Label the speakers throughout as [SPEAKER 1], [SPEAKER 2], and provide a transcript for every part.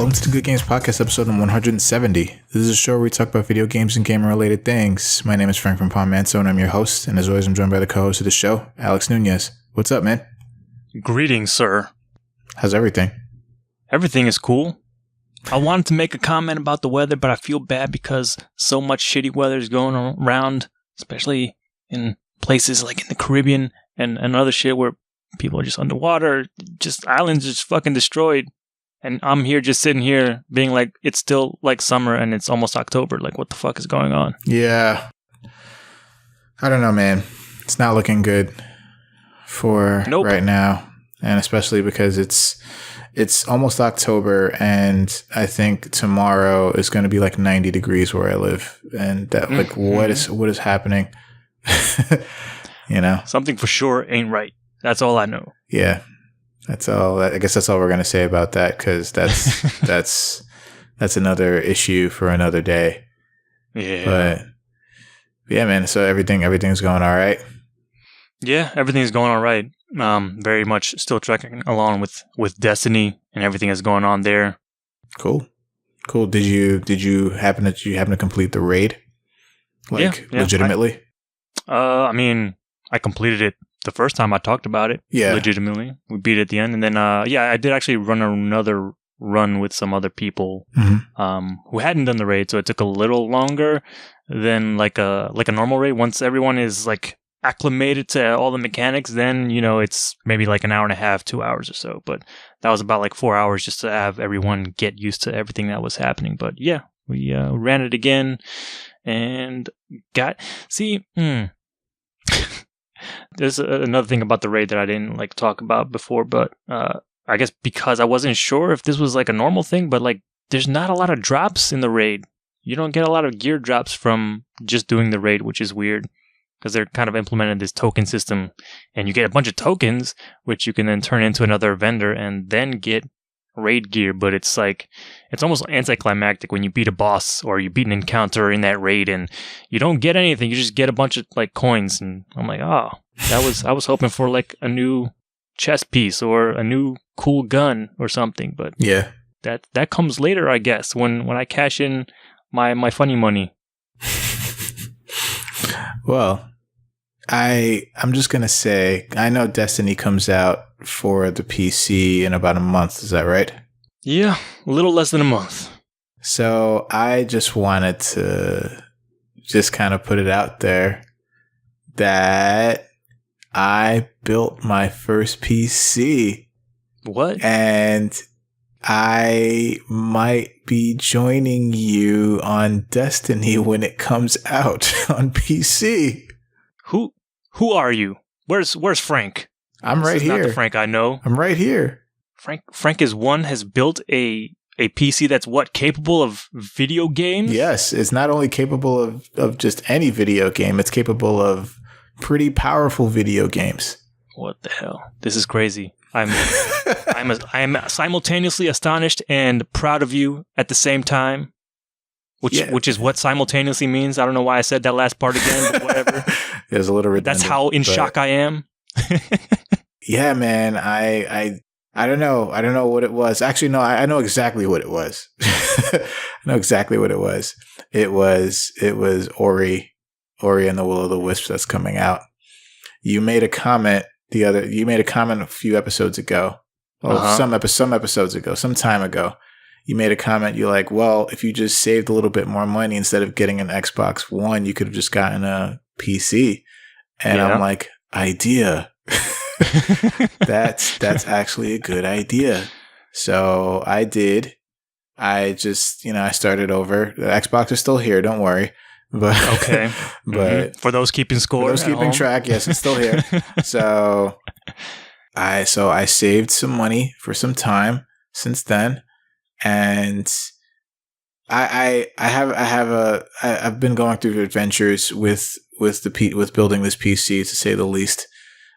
[SPEAKER 1] Welcome to the Good Games Podcast, episode number 170. This is a show where we talk about video games and gamer-related things. My name is Frank from Palm Manso, and I'm your host. And as always, I'm joined by the co-host of the show, Alex Nunez. What's up, man?
[SPEAKER 2] Greetings, sir.
[SPEAKER 1] How's everything?
[SPEAKER 2] Everything is cool. I wanted to make a comment about the weather, but I feel bad because so much shitty weather is going around, especially in places like in the Caribbean and other shit where people are just underwater, just islands just fucking destroyed. And I'm here just sitting here being like, it's still like summer and it's almost October. Like, what the fuck is going on?
[SPEAKER 1] Yeah. I don't know, man. It's not looking good for right now. And especially because it's almost October, and I think tomorrow is going to be like 90 degrees where I live. And that, like, what is happening? You know? Something
[SPEAKER 2] for sure ain't right. That's all I know.
[SPEAKER 1] Yeah. That's all. I guess that's all we're going to say about that, because that's another issue for another day.
[SPEAKER 2] Yeah.
[SPEAKER 1] But yeah, man. So everything's going all right.
[SPEAKER 2] Yeah, everything's going all right. Very much still tracking along with Destiny and everything that's going on there.
[SPEAKER 1] Cool. Did you happen to complete the raid? Like, yeah, legitimately?
[SPEAKER 2] I mean, I completed it the first time I talked about it.
[SPEAKER 1] Yeah.
[SPEAKER 2] Legitimately. We beat it at the end. And then, I did actually run another run with some other people who hadn't done the raid. So it took a little longer than like a normal raid. Once everyone is like acclimated to all the mechanics, then, you know, it's maybe like an hour and a half, 2 hours or so. But that was about like 4 hours just to have everyone get used to everything that was happening. But yeah, we ran it again and There's another thing about the raid that I didn't like talk about before, but I guess because I wasn't sure if this was like a normal thing, but like there's not a lot of drops in the raid. You don't get a lot of gear drops from just doing the raid, which is weird because they're kind of implemented this token system, and you get a bunch of tokens which you can then turn into another vendor and then get raid gear. But it's like it's almost anticlimactic when you beat a boss or you beat an encounter in that raid and you don't get anything. You just get a bunch of like coins, and I'm like, oh, I was hoping for like a new chest piece or a new cool gun or something. But
[SPEAKER 1] yeah,
[SPEAKER 2] that comes later, I guess, when I cash in my funny money.
[SPEAKER 1] Well, I'm just gonna say, I know Destiny comes out for the PC in about a month. Is that right?
[SPEAKER 2] Yeah, a little less than a month.
[SPEAKER 1] So I just wanted to just kind of put it out there that I built my first PC.
[SPEAKER 2] What?
[SPEAKER 1] And I might be joining you on Destiny when it comes out on PC.
[SPEAKER 2] Who are you? Where's Frank?
[SPEAKER 1] I'm right here.
[SPEAKER 2] Not the Frank I know.
[SPEAKER 1] I'm right here.
[SPEAKER 2] Frank has built a PC that's what, capable of video games?
[SPEAKER 1] Yes, it's not only capable of just any video game, it's capable of pretty powerful video games.
[SPEAKER 2] What the hell? This is crazy. I'm simultaneously astonished and proud of you at the same time. Which is what simultaneously means. I don't know why I said that last part again, but whatever.
[SPEAKER 1] It was a little redundant.
[SPEAKER 2] That's how in shock I am.
[SPEAKER 1] Yeah, man. I don't know. I don't know what it was. Actually, no, I know exactly what it was. I know exactly what it was. It was Ori and the Will of the Wisps that's coming out. You made a comment a few episodes ago. Some episodes ago, some time ago. You made a comment. You're like, well, if you just saved a little bit more money instead of getting an Xbox One, you could have just gotten a PC. And I'm like, idea. That's actually a good idea. So I did. I just, I started over. The Xbox is still here. Don't worry. But
[SPEAKER 2] okay.
[SPEAKER 1] But
[SPEAKER 2] for those keeping score,
[SPEAKER 1] for those keeping track, yes, it's still here. So I saved some money for some time since then. And I've been going through adventures with building this PC, to say the least.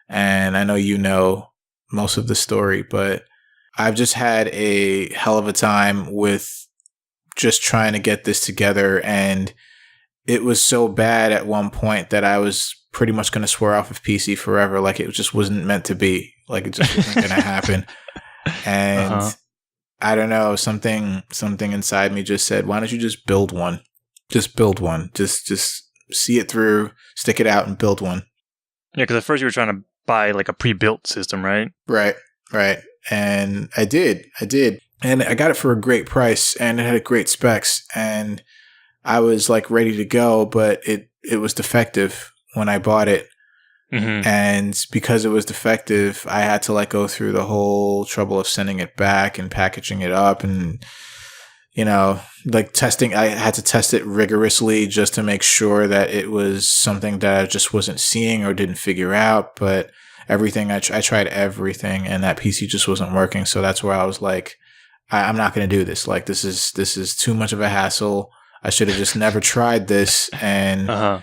[SPEAKER 1] And I know you know most of the story, but I've just had a hell of a time with just trying to get this together. And it was so bad at one point that I was pretty much going to swear off of PC forever. Like, it just wasn't meant to be. Like, it just wasn't going to happen. And I don't know, something inside me just said, why don't you just build one? Just build one. Just see it through, stick it out, and build one.
[SPEAKER 2] Yeah, because at first you were trying to buy like a pre-built system, right?
[SPEAKER 1] Right. And I did. And I got it for a great price, and it had great specs, and I was like ready to go, but it was defective when I bought it.
[SPEAKER 2] Mm-hmm.
[SPEAKER 1] And because it was defective, I had to like go through the whole trouble of sending it back and packaging it up and, like testing. I had to test it rigorously just to make sure that it was something that I just wasn't seeing or didn't figure out. But everything, I tried everything, and that PC just wasn't working. So that's where I was like, I'm not going to do this. Like, this is too much of a hassle. I should have just never tried this. And,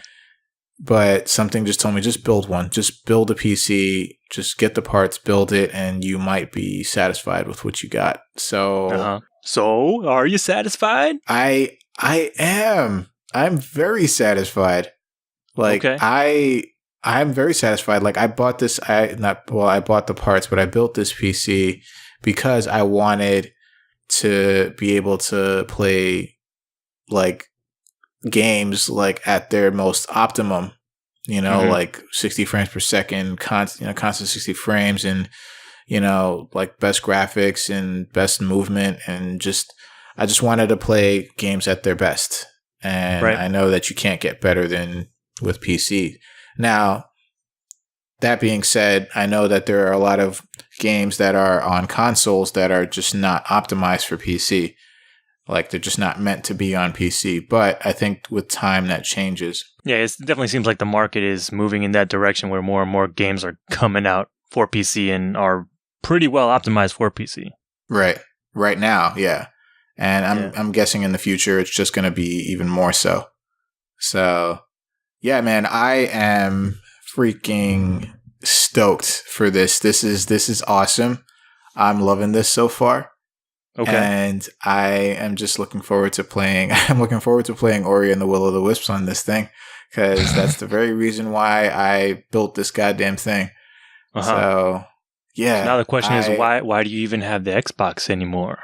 [SPEAKER 1] but something just told me, just build one, just build a PC, just get the parts, build it, and you might be satisfied with what you got. So,
[SPEAKER 2] So are you satisfied?
[SPEAKER 1] I am. I'm very satisfied. Like, okay. I'm very satisfied. Like, I bought this, I bought the parts, but I built this PC because I wanted to be able to play like games like at their most optimum, like 60 frames per second, constant 60 frames, and like best graphics and best movement, and I just wanted to play games at their best. And I know that you can't get better than with PC. Now, that being said, I know that there are a lot of games that are on consoles that are just not optimized for PC. Like, they're just not meant to be on PC. But I think with time that changes.
[SPEAKER 2] Yeah, it definitely seems like the market is moving in that direction where more and more games are coming out for PC and are pretty well optimized for PC.
[SPEAKER 1] Right. Right now, yeah. And I'm guessing in the future it's just going to be even more so. So, yeah, man, I am freaking stoked for this. This is awesome. I'm loving this so far. Okay. And I am just looking forward to playing. I'm looking forward to playing Ori and the Will of the Wisps on this thing, because that's the very reason why I built this goddamn thing. So, yeah.
[SPEAKER 2] So now the question is, why do you even have the Xbox anymore?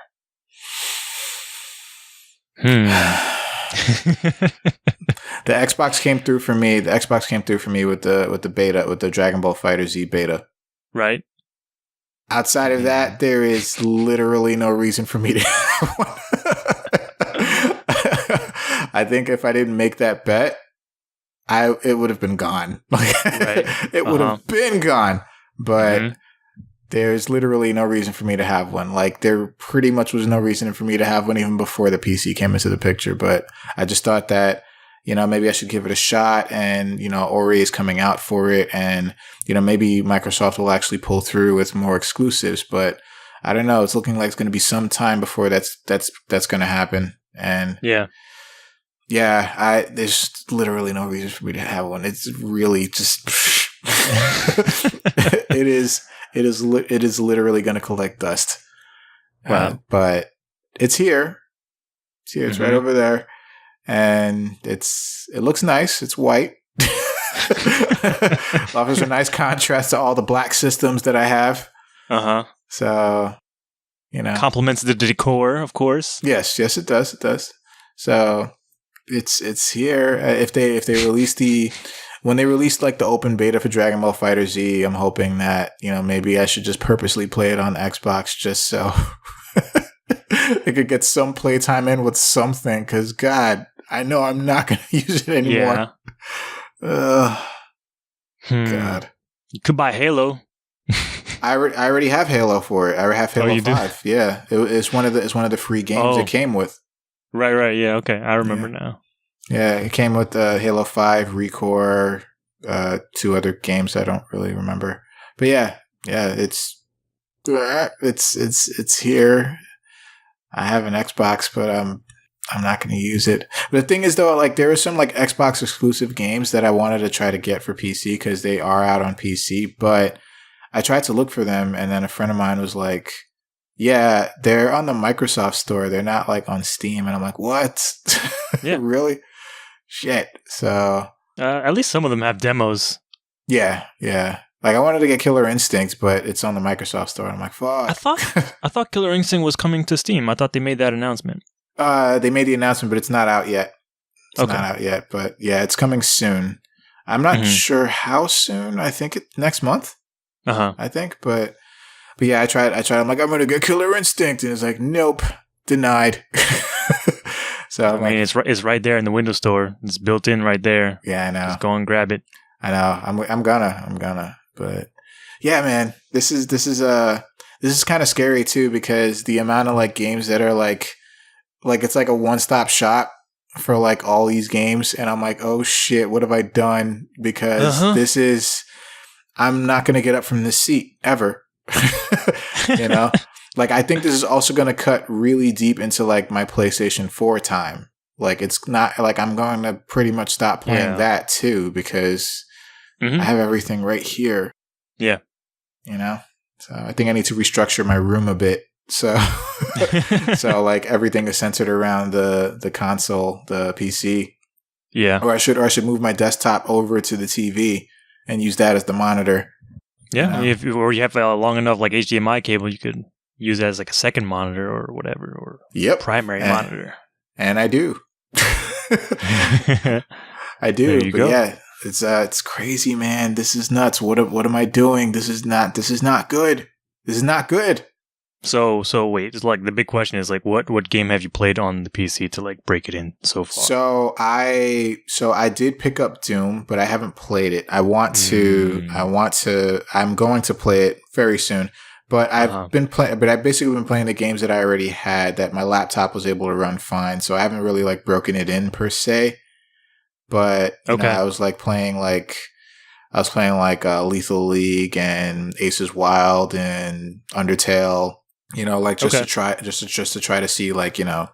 [SPEAKER 1] The Xbox came through for me. The Xbox came through for me with the beta, with the Dragon Ball FighterZ beta.
[SPEAKER 2] Right.
[SPEAKER 1] Outside of that, there is literally no reason for me to have one. I think if I didn't make that bet, it would have been gone. It would have been gone. But there's literally no reason for me to have one. Like, there pretty much was no reason for me to have one even before the PC came into the picture. But I just thought that, maybe I should give it a shot, and, Ori is coming out for it, and, maybe Microsoft will actually pull through with more exclusives, but I don't know. It's looking like it's going to be some time before that's going to happen. And there's literally no reason for me to have one. It's really just, it is literally going to collect dust.
[SPEAKER 2] Wow.
[SPEAKER 1] But it's here. It's right over there. And it looks nice. It's white. Offers a nice contrast to all the black systems that I have. So,
[SPEAKER 2] complements the decor, of course.
[SPEAKER 1] Yes, it does. It does. So it's here. If they release when they released like the open beta for Dragon Ball FighterZ, I'm hoping that, maybe I should just purposely play it on Xbox just so I could get some playtime in with something, because God, I know I'm not going to use it anymore.
[SPEAKER 2] Yeah.
[SPEAKER 1] God.
[SPEAKER 2] You could buy Halo.
[SPEAKER 1] I already have Halo for it. I already have Halo 5. Do? Yeah. It's one of the free games it came with.
[SPEAKER 2] Right. Yeah. Okay. I remember now.
[SPEAKER 1] Yeah. It came with Halo 5, Recore, 2 other games I don't really remember. But yeah, it's here. I have an Xbox, but I'm not going to use it. But the thing is, though, like, there are some like Xbox exclusive games that I wanted to try to get for PC because they are out on PC. But I tried to look for them, and then a friend of mine was like, "Yeah, they're on the Microsoft Store. They're not like on Steam." And I'm like, "What?
[SPEAKER 2] Yeah,
[SPEAKER 1] really? Shit." So
[SPEAKER 2] at least some of them have demos.
[SPEAKER 1] Yeah. Like I wanted to get Killer Instinct, but it's on the Microsoft Store. I'm like, fuck.
[SPEAKER 2] I thought Killer Instinct was coming to Steam. I thought they made that announcement.
[SPEAKER 1] They made the announcement, but it's not out yet. It's
[SPEAKER 2] Okay.
[SPEAKER 1] not out yet, but yeah, it's coming soon. I'm not sure how soon. I think it's next month. I think, but yeah, I tried. I'm like, I'm gonna get Killer Instinct, and it's like, nope, denied. So
[SPEAKER 2] I mean, it's right there in the Windows Store. It's built in right there.
[SPEAKER 1] Yeah, I know.
[SPEAKER 2] Just go and grab it.
[SPEAKER 1] I know. I'm gonna. But yeah, man, this is kind of scary too, because the amount of like games that are like it's like a one-stop shop for like all these games, and I'm like, oh shit, what have I done? Because this is, I'm not gonna get up from this seat ever. You know, like I think this is also gonna cut really deep into like my PlayStation 4 time. Like it's not like I'm going to pretty much stop playing that too, because I have everything right here.
[SPEAKER 2] Yeah.
[SPEAKER 1] You know, so I think I need to restructure my room a bit. So, so like everything is centered around the console, the PC.
[SPEAKER 2] Yeah.
[SPEAKER 1] Or I should move my desktop over to the TV and use that as the monitor.
[SPEAKER 2] Yeah. You know? Or you have a long enough like HDMI cable, you could use that as like a second monitor or whatever, or primary monitor.
[SPEAKER 1] And I do. I do.
[SPEAKER 2] There you go.
[SPEAKER 1] Yeah, it's crazy, man. This is nuts. What am I doing? This is not good. This is not good.
[SPEAKER 2] So wait, it's like the big question is like what game have you played on the PC to like break it in so far?
[SPEAKER 1] So I did pick up Doom, but I haven't played it. I'm going to play it very soon. But I've basically been playing the games that I already had that my laptop was able to run fine. So I haven't really like broken it in per se. But you know, I was playing Lethal League and Aces Wild and Undertale. You know, like just to try to see, like, you know,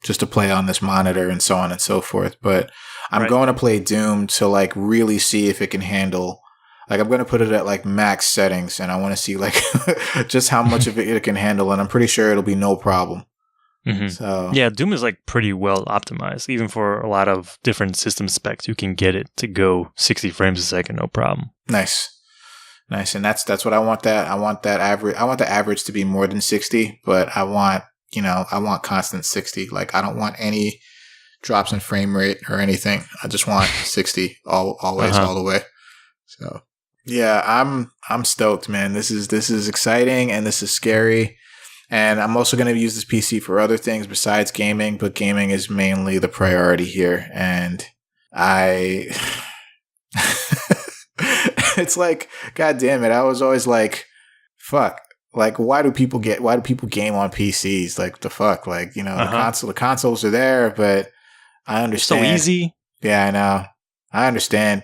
[SPEAKER 1] just to play on this monitor and so on and so forth. But I'm going to play Doom to like really see if it can handle. Like I'm going to put it at like max settings, and I want to see like just how much of it can handle. And I'm pretty sure it'll be no problem. So
[SPEAKER 2] yeah, Doom is like pretty well optimized, even for a lot of different system specs. You can get it to go 60 frames a second, no problem.
[SPEAKER 1] Nice, and that's what I want. I want the average to be more than 60, but I want constant 60. Like I don't want any drops in frame rate or anything. I just want 60 always all the way. So yeah, I'm stoked, man. This is exciting and this is scary. And I'm also going to use this PC for other things besides gaming, but gaming is mainly the priority here. And it's like, God damn it. I was always like, fuck, like, why do people game on PCs? Like the fuck, like, you know, the consoles are there, but I understand.
[SPEAKER 2] So easy.
[SPEAKER 1] Yeah, I know. I understand.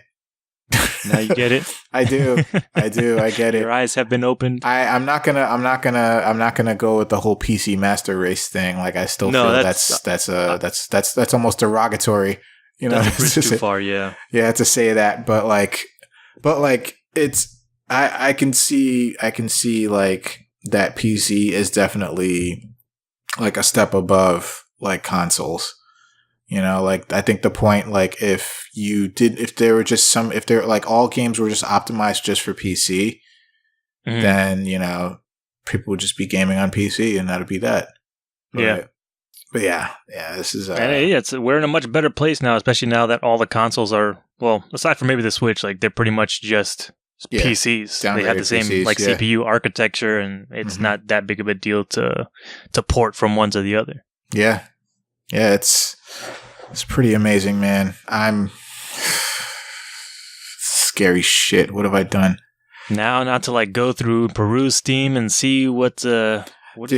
[SPEAKER 2] Now you get it.
[SPEAKER 1] I do. I get it.
[SPEAKER 2] Your eyes have been opened.
[SPEAKER 1] I'm not gonna go with the whole PC master race thing. Like I still feel that's almost derogatory. You know,
[SPEAKER 2] that's a bridge too far. Yeah.
[SPEAKER 1] Yeah, to say that, but like it's I can see like that PC is definitely like a step above like consoles. You know, like I think the point, like if all games were just optimized just for PC, then, you know, people would just be gaming on PC and that'd be that. But yeah, this is
[SPEAKER 2] we're in a much better place now, especially now that all the consoles are, well, aside from maybe the Switch, like they're pretty much just PCs. They have the same PCs, CPU architecture, and it's not that big of a deal to port from one to the other.
[SPEAKER 1] Yeah, it's pretty amazing, man. I'm scary shit. What have I done?
[SPEAKER 2] Now, not to like go through peruse Steam and see what dude,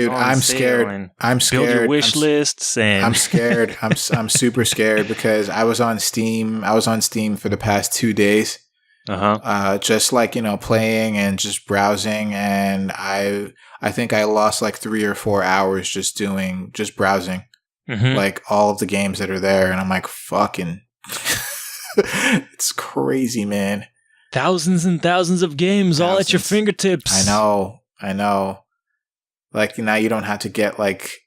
[SPEAKER 1] I'm scared. I'm scared.
[SPEAKER 2] Build your wish lists, and
[SPEAKER 1] I'm scared. I'm super scared because I was on Steam for the past 2 days. Just like, you know, playing and just browsing, and I think I lost like 3 or 4 hours just browsing. Like all of the games that are there, and I'm like, fucking it's crazy, man.
[SPEAKER 2] Thousands and thousands of games all at your fingertips.
[SPEAKER 1] I know. Like now you don't have to get like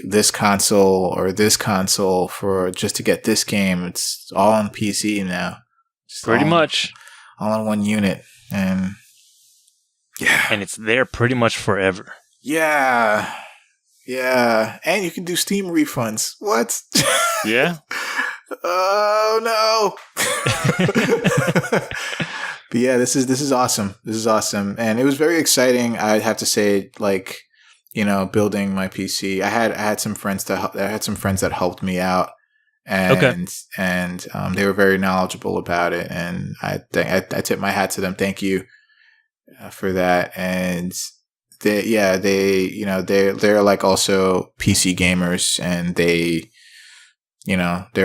[SPEAKER 1] this console or this console for just to get this game. It's all on PC now.
[SPEAKER 2] Pretty much.
[SPEAKER 1] all in one unit. And yeah.
[SPEAKER 2] And it's there pretty much forever.
[SPEAKER 1] Yeah. Yeah. And you can do Steam refunds. What?
[SPEAKER 2] Yeah.
[SPEAKER 1] Oh no. But yeah, this is awesome. This is awesome. And it was very exciting. I have to say, like, you know, building my PC. I had some friends that helped me out. And they were very knowledgeable about it, and I tip my hat to them. Thank you for that. And they're like also PC gamers, and they're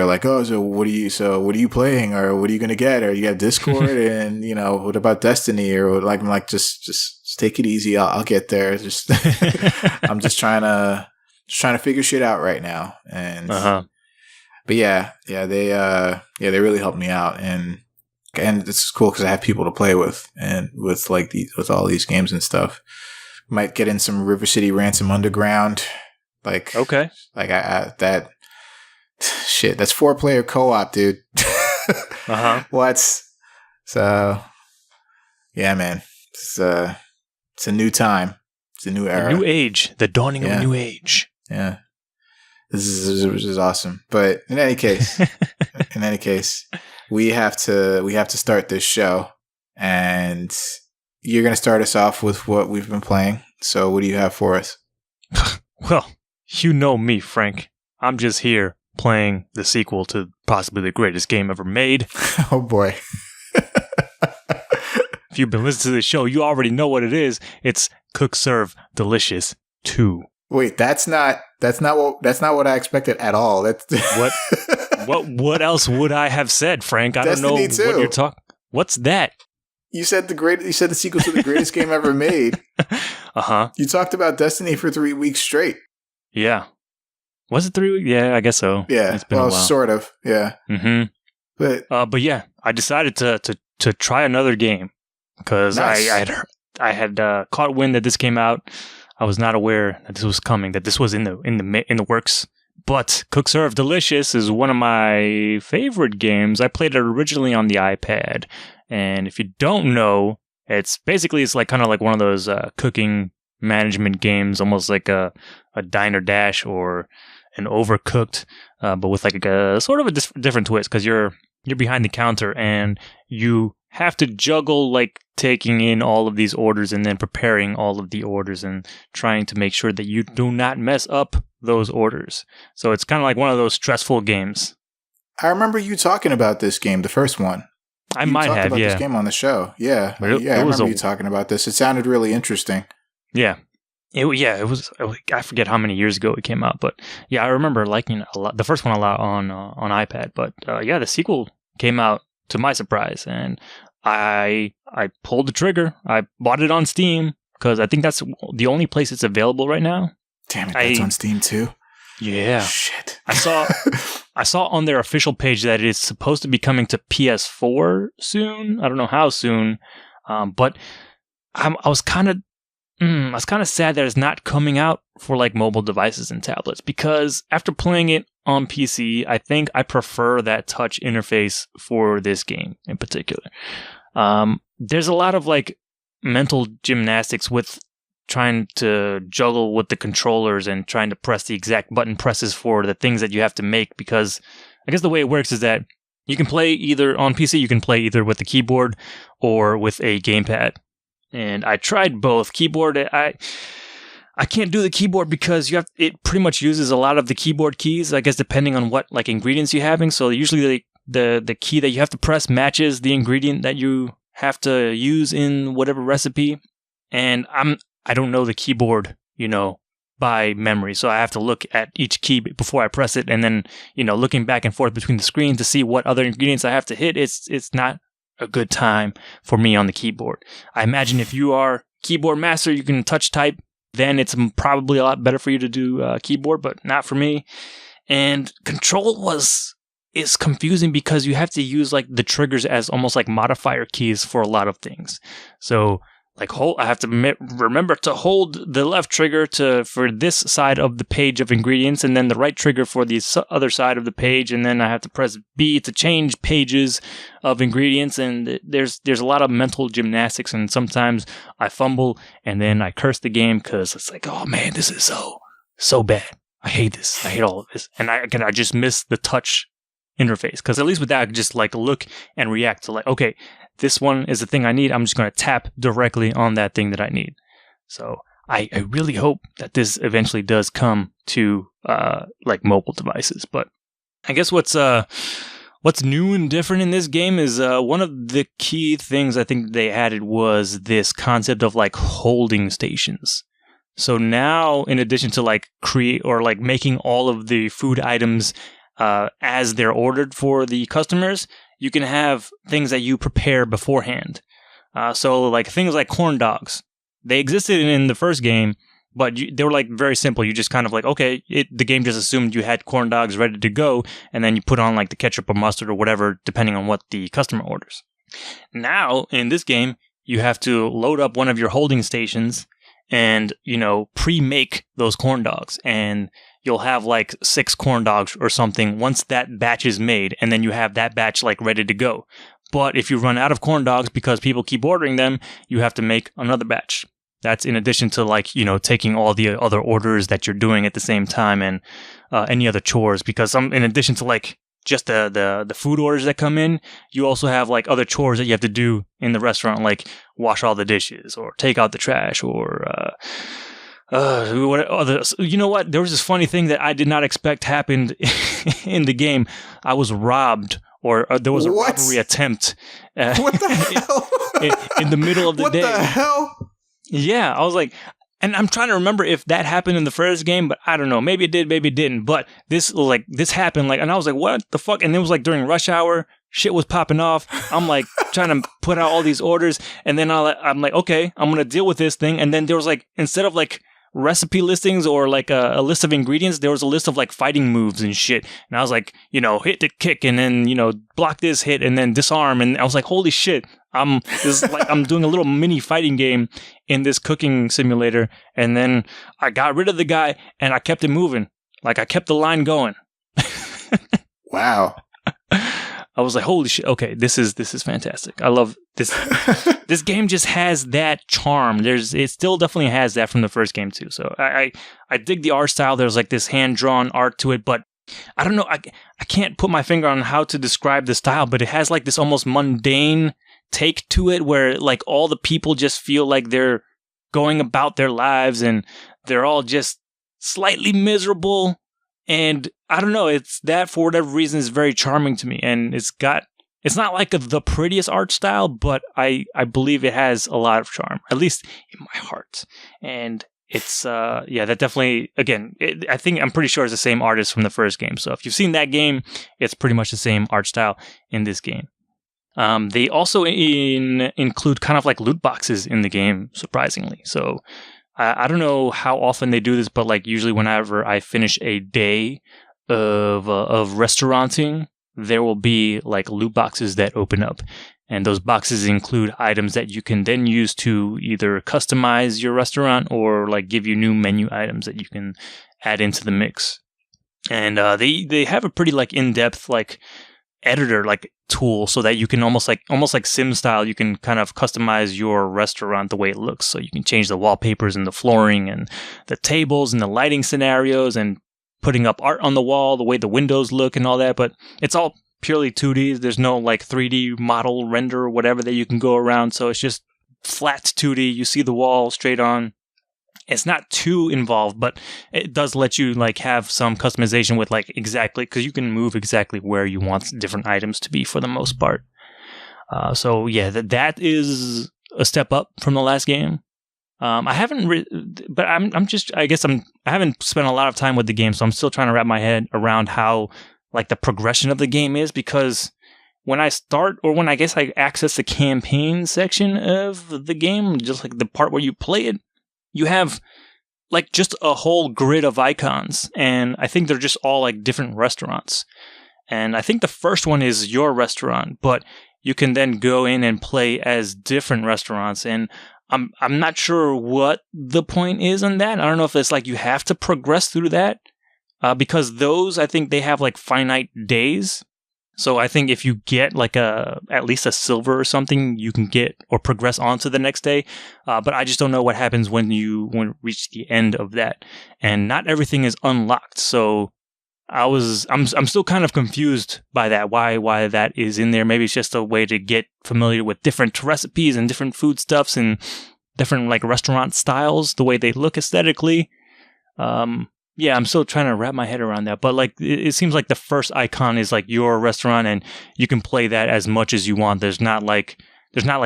[SPEAKER 1] like, oh, so what are you playing, or what are you gonna get, or you got Discord, and what about Destiny, or like I'm like just take it easy. I'll get there. Just I'm just trying to figure shit out right now, and. But they really helped me out, and it's cool because I have people to play with, and with all these games and stuff. Might get in some River City Ransom Underground, like that shit. That's 4-player co-op, dude. What? So yeah, man, it's a new time, it's a new era,
[SPEAKER 2] a new age, the dawning of a new age.
[SPEAKER 1] Yeah. This is awesome. But in any case, we have to start this show, and you're going to start us off with what we've been playing. So what do you have for us?
[SPEAKER 2] Well, you know me, Frank. I'm just here playing the sequel to possibly the greatest game ever made.
[SPEAKER 1] Oh boy.
[SPEAKER 2] If you've been listening to the show, you already know what it is. It's Cook Serve Delicious 2.
[SPEAKER 1] Wait, that's not what I expected at all. That's
[SPEAKER 2] what else would I have said, Frank? I
[SPEAKER 1] Destiny
[SPEAKER 2] don't know
[SPEAKER 1] 2.
[SPEAKER 2] what you're talking. What's that?
[SPEAKER 1] You said the sequel to the greatest game ever made. You talked about Destiny for 3 weeks straight.
[SPEAKER 2] Yeah. Was it 3 weeks? Yeah, I guess so.
[SPEAKER 1] Yeah.
[SPEAKER 2] It's been a while.
[SPEAKER 1] Sort of. Yeah.
[SPEAKER 2] But yeah, I decided to try another game because
[SPEAKER 1] nice.
[SPEAKER 2] I had caught wind that this came out. I was not aware that this was coming, that this was in the works. But Cook Serve Delicious is one of my favorite games. I played it originally on the iPad, and if you don't know, it's like kind of like one of those cooking management games, almost like a Diner Dash or an Overcooked, but with like a sort of a different twist because you're behind the counter and you have to juggle like taking in all of these orders and then preparing all of the orders and trying to make sure that you do not mess up those orders. So it's kind of like one of those stressful games.
[SPEAKER 1] I remember you talking about this game, the first one.
[SPEAKER 2] I might have,
[SPEAKER 1] about this game on the show. Yeah. I remember you talking about this. It sounded really interesting.
[SPEAKER 2] Yeah. It was. I forget how many years ago it came out, but yeah, I remember liking it a lot. The first one a lot on iPad, but yeah, the sequel came out to my surprise, and I pulled the trigger. I bought it on Steam because I think that's the only place it's available right now.
[SPEAKER 1] Damn it, that's on Steam too.
[SPEAKER 2] Yeah.
[SPEAKER 1] Shit.
[SPEAKER 2] I saw on their official page that it's supposed to be coming to PS4 soon. I don't know how soon, but I was kind of sad that it's not coming out for like mobile devices and tablets, because after playing it on PC, I think I prefer that touch interface for this game in particular. There's a lot of like mental gymnastics with trying to juggle with the controllers and trying to press the exact button presses for the things that you have to make, because I guess the way it works is that you can play either on PC, you can play either with the keyboard or with a gamepad. And I tried both. Keyboard, I can't do the keyboard because it pretty much uses a lot of the keyboard keys, I guess, depending on what like ingredients you're having. So usually the key that you have to press matches the ingredient that you have to use in whatever recipe. And I don't know the keyboard, by memory. So I have to look at each key before I press it, and then, looking back and forth between the screens to see what other ingredients I have to hit. It's not a good time for me on the keyboard. I imagine if you are keyboard master, you can touch type, then it's probably a lot better for you to do keyboard, but not for me. And control is confusing because you have to use like the triggers as almost like modifier keys for a lot of things. So I have to remember to hold the left trigger for this side of the page of ingredients, and then the right trigger for the other side of the page, and then I have to press B to change pages of ingredients. And there's a lot of mental gymnastics, and sometimes I fumble, and then I curse the game because it's like, oh man, this is so bad. I hate this. I hate all of this, and I just miss the touch interface, because at least with that I could just like look and react to like, okay, this one is the thing I need. I'm just going to tap directly on that thing that I need. So I really hope that this eventually does come to like mobile devices. But I guess what's new and different in this game is one of the key things I think they added was this concept of like holding stations. So now, in addition to like create or like making all of the food items as they're ordered for the customers, you can have things that you prepare beforehand. So like things like corn dogs, they existed in the first game, but they were like very simple. You just kind of like, okay, the game just assumed you had corn dogs ready to go, and then you put on like the ketchup or mustard or whatever, depending on what the customer orders. Now, in this game, you have to load up one of your holding stations and, pre-make those corn dogs. And you'll have like 6 corn dogs or something once that batch is made, and then you have that batch like ready to go. But if you run out of corn dogs because people keep ordering them, you have to make another batch. That's in addition to like, taking all the other orders that you're doing at the same time, and any other chores, because in addition to like just the food orders that come in, you also have like other chores that you have to do in the restaurant, like wash all the dishes or take out the trash or you know what? There was this funny thing that I did not expect happened in the game. I was robbed, or there was a robbery attempt.
[SPEAKER 1] What the hell?
[SPEAKER 2] in the middle of the day.
[SPEAKER 1] What the hell?
[SPEAKER 2] Yeah, I was like, and I'm trying to remember if that happened in the first game, but I don't know. Maybe it did, maybe it didn't. But this happened, and I was like, what the fuck? And it was like during rush hour. Shit was popping off. I'm like trying to put out all these orders, and then I'm like, okay, I'm gonna deal with this thing. And then there was like, instead of like recipe listings or like a list of ingredients, there was a list of like fighting moves and shit. And I was like, hit the kick, and then block this hit, and then disarm. And I was like, holy shit, I'm doing a little mini fighting game in this cooking simulator. And then I got rid of the guy, and I kept it moving. Like I kept the line going.
[SPEAKER 1] Wow.
[SPEAKER 2] I was like, holy shit, okay, this is fantastic. I love this. This game just has that charm. It still definitely has that from the first game too. So I dig the art style. There's like this hand-drawn art to it, but I don't know, I can't put my finger on how to describe the style, but it has like this almost mundane take to it where like all the people just feel like they're going about their lives and they're all just slightly miserable. And I don't know, it's that for whatever reason is very charming to me. And it's not like the prettiest art style, but I believe it has a lot of charm, at least in my heart. And it's, that definitely, again, I'm pretty sure it's the same artist from the first game. So if you've seen that game, it's pretty much the same art style in this game. They also include kind of like loot boxes in the game, surprisingly. So I don't know how often they do this, but like usually whenever I finish a day of restauranting, there will be like loot boxes that open up. And those boxes include items that you can then use to either customize your restaurant or like give you new menu items that you can add into the mix. And they have a pretty like in-depth like editor like tool so that you can almost like Sim style, you can kind of customize your restaurant the way it looks. So you can change the wallpapers and the flooring and the tables and the lighting scenarios and putting up art on the wall, the way the windows look and all that. But it's all purely 2D. There's no like 3D model render or whatever that you can go around. So it's just flat 2D. You see the wall straight on. It's not too involved, but it does let you like have some customization with like exactly, because you can move exactly where you want different items to be for the most part. So yeah, that is a step up from the last game. I haven't, but I haven't spent a lot of time with the game, so I'm still trying to wrap my head around how like the progression of the game is, because when I start, or when I guess I access the campaign section of the game, just like the part where you play it, you have like just a whole grid of icons, and I think they're just all like different restaurants. And I think the first one is your restaurant, but you can then go in and play as different restaurants. And I'm not sure what the point is on that. I don't know if it's like you have to progress through that because those, I think they have like finite days. So I think if you get like at least a silver or something, you can get or progress on to the next day. But I just don't know what happens when you reach the end of that, and not everything is unlocked. So I'm still kind of confused by that. Why that is in there? Maybe it's just a way to get familiar with different recipes and different foodstuffs and different like restaurant styles, the way they look aesthetically. Yeah, I'm still trying to wrap my head around that. But like, it seems like the first icon is like your restaurant, and you can play that as much as you want. There's not like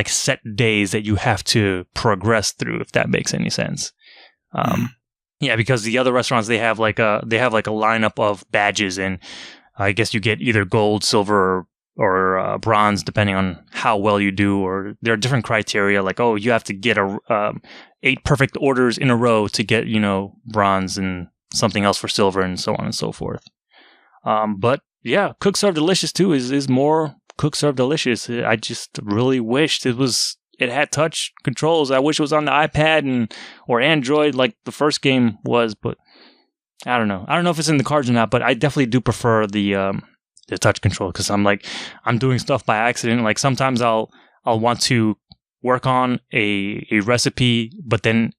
[SPEAKER 2] set days that you have to progress through, if that makes any sense. Yeah, because the other restaurants they have like a lineup of badges, and I guess you get either gold, silver, or bronze depending on how well you do. Or there are different criteria, like you have to get 8 perfect orders in a row to get bronze, and something else for silver, and so on and so forth. But yeah, Cook Serve Delicious 2 is more Cook Serve Delicious. I just really wished it had touch controls. I wish it was on the iPad or Android like the first game was, but I don't know. I don't know if it's in the cards or not, but I definitely do prefer the touch control, because I'm doing stuff by accident. Like sometimes I'll want to work on a recipe, but then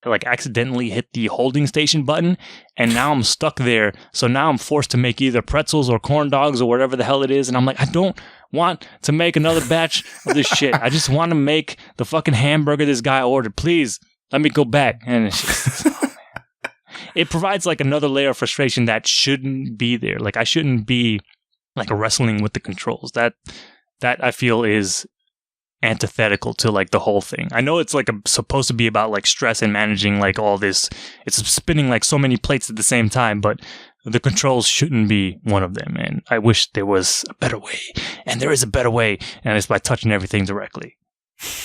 [SPEAKER 2] like accidentally hit the holding station button, and now I'm stuck there. So now I'm forced to make either pretzels or corn dogs or whatever the hell it is, and I'm like, I don't want to make another batch of this shit. I just want to make the fucking hamburger this guy ordered. Please let me go back. And it's just, it provides like another layer of frustration that shouldn't be there. Like I shouldn't be like wrestling with the controls. That I feel is antithetical to like the whole thing. I know it's like supposed to be about like stress and managing like all this. It's spinning like so many plates at the same time, but the controls shouldn't be one of them. And I wish there was a better way. And there is a better way, and it's by touching everything directly.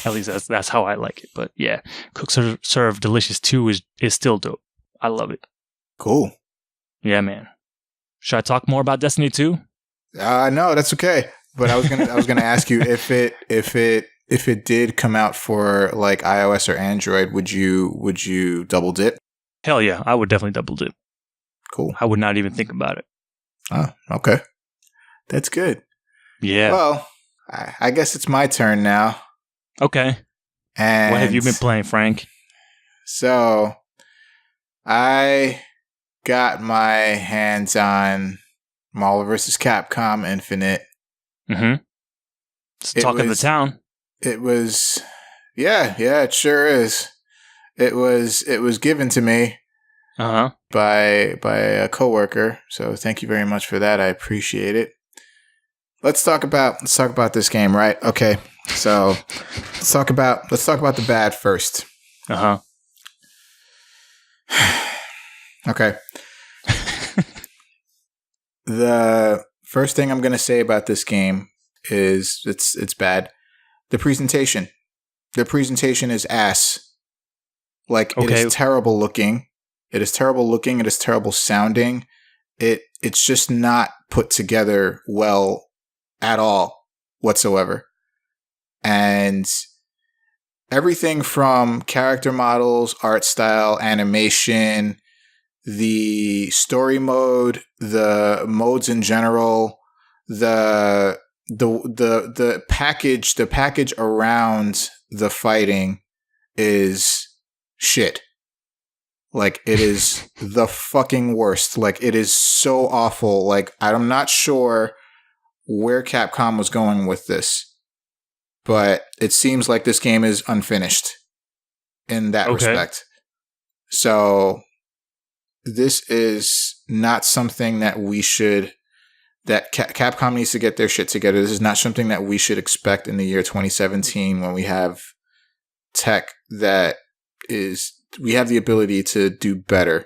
[SPEAKER 2] At least that's how I like it. But yeah, Cook Serve Delicious 2 is still dope. I love it.
[SPEAKER 1] Cool.
[SPEAKER 2] Yeah, man. Should I talk more about Destiny 2?
[SPEAKER 1] No, that's okay. But I was gonna ask you if it did come out for like iOS or Android, would you double dip?
[SPEAKER 2] Hell yeah, I would definitely double dip.
[SPEAKER 1] Cool.
[SPEAKER 2] I would not even think about it.
[SPEAKER 1] Oh, okay. That's good.
[SPEAKER 2] Yeah.
[SPEAKER 1] Well, I guess it's my turn now.
[SPEAKER 2] Okay.
[SPEAKER 1] And
[SPEAKER 2] what have you been playing, Frank?
[SPEAKER 1] So, I got my hands on Marvel vs. Capcom Infinite.
[SPEAKER 2] Mm-hmm. It's talk of the town.
[SPEAKER 1] It was, yeah, it sure is. It was given to me. By a coworker. So thank you very much for that. I appreciate it. Let's talk about this game, right? Okay. So let's talk about the bad first. Okay. The first thing I'm going to say about this game is it's bad. The presentation is ass. Like, okay. It is terrible looking. It is terrible looking. It is terrible sounding. It's just not put together well at all whatsoever. And everything from character models, art style, animation, the story mode, the modes in general, the package around the fighting is shit. Like, it is the fucking worst. Like, it is so awful. Like, I'm not sure where Capcom was going with this, but it seems like this game is unfinished in that respect. So this is not something that Capcom needs to get their shit together. This is not something that we should expect in the year 2017 when we have tech that we have the ability to do better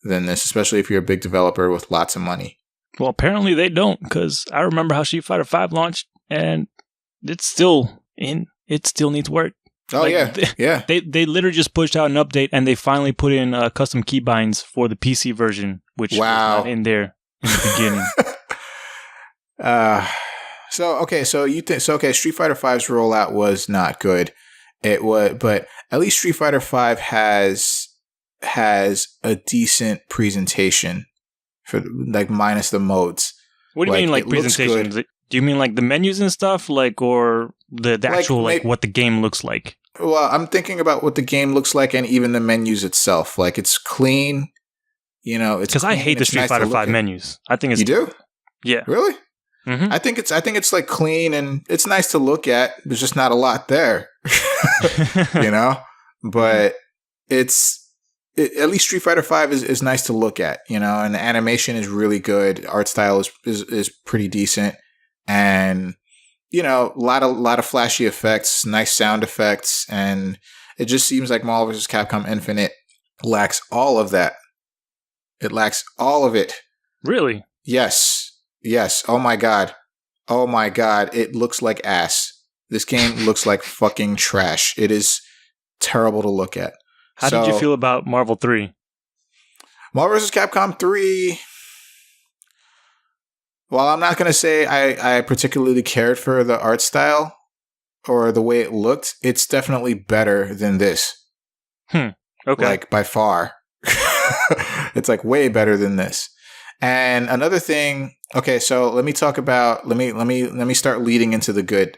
[SPEAKER 1] than this, especially if you're a big developer with lots of money.
[SPEAKER 2] Well, apparently they don't, because I remember how Street Fighter V launched, and it still needs work.
[SPEAKER 1] Oh, like, yeah.
[SPEAKER 2] They literally just pushed out an update, and they finally put in custom keybinds for the PC version, which was not in there in the beginning.
[SPEAKER 1] Street Fighter V's rollout was not good. It was, but at least Street Fighter V has a decent presentation for like minus the modes.
[SPEAKER 2] What do you mean, like presentation? Do you mean like the menus and stuff, like, or the actual like what the game looks like?
[SPEAKER 1] Well, I'm thinking about what the game looks like, and even the menus itself. Like, it's clean. You know, it's
[SPEAKER 2] because I hate the Street Fighter V menus. I think it's
[SPEAKER 1] you do.
[SPEAKER 2] Yeah.
[SPEAKER 1] Really?
[SPEAKER 2] Mm-hmm.
[SPEAKER 1] I think it's like clean and it's nice to look at. There's just not a lot there, you know. But at least Street Fighter V is nice to look at, you know, and the animation is really good. Art style is pretty decent, and you know, a lot of flashy effects, nice sound effects, and it just seems like Marvel vs. Capcom Infinite lacks all of that. It lacks all of it.
[SPEAKER 2] Really?
[SPEAKER 1] Yes. Oh my god. It looks like ass. This game looks like fucking trash. It is terrible to look at.
[SPEAKER 2] How did you feel about Marvel 3?
[SPEAKER 1] Marvel vs. Capcom 3. Well, I'm not going to say I particularly cared for the art style or the way it looked. It's definitely better than this.
[SPEAKER 2] Okay.
[SPEAKER 1] Like, by far. It's like way better than this. And another thing, okay, so let me talk about, let me start leading into the good.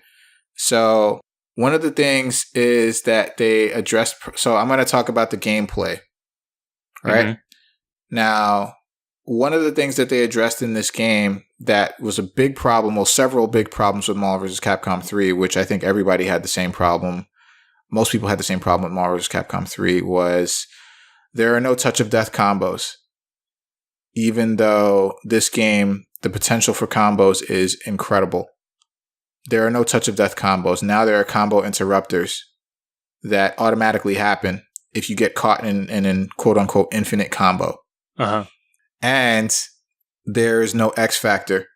[SPEAKER 1] So one of the things is that they addressed, so I'm going to talk about the gameplay, right? Mm-hmm. Now, one of the things that they addressed in this game that was a big problem, well, several big problems with Marvel vs. Capcom 3, which I think everybody had the same problem. Most people had the same problem with Marvel vs. Capcom 3 was there are no touch of death combos. Even though this game, the potential for combos is incredible. There are no touch of death combos. Now there are combo interrupters that automatically happen if you get caught in an quote unquote infinite combo.
[SPEAKER 2] Uh-huh.
[SPEAKER 1] And there's no X factor.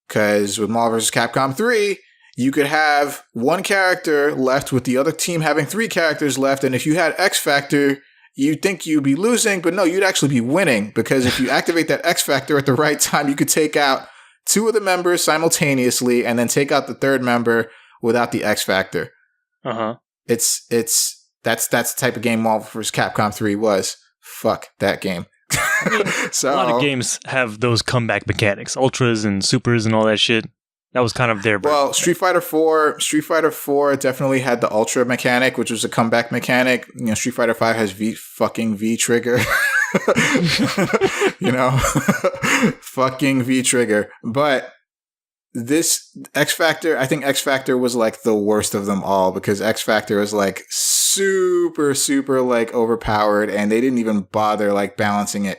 [SPEAKER 1] Because with Marvel vs. Capcom 3, you could have one character left with the other team having 3 characters left. And if you had X factor, you'd think you'd be losing, but no, you'd actually be winning, because if you activate that X factor at the right time, you could take out 2 of the members simultaneously and then take out the 3rd member without the X factor.
[SPEAKER 2] Uh-huh.
[SPEAKER 1] That's the type of game Marvel vs. Capcom 3 was. Fuck that game.
[SPEAKER 2] I mean, so, a lot of games have those comeback mechanics, ultras and supers and all that shit. That was kind of their break.
[SPEAKER 1] Well, Street Fighter 4 definitely had the ultra mechanic, which was a comeback mechanic. You know, Street Fighter 5 has V trigger. You know, fucking V trigger. But this X Factor, I think X Factor was like the worst of them all, because X Factor was like super like overpowered, and they didn't even bother like balancing it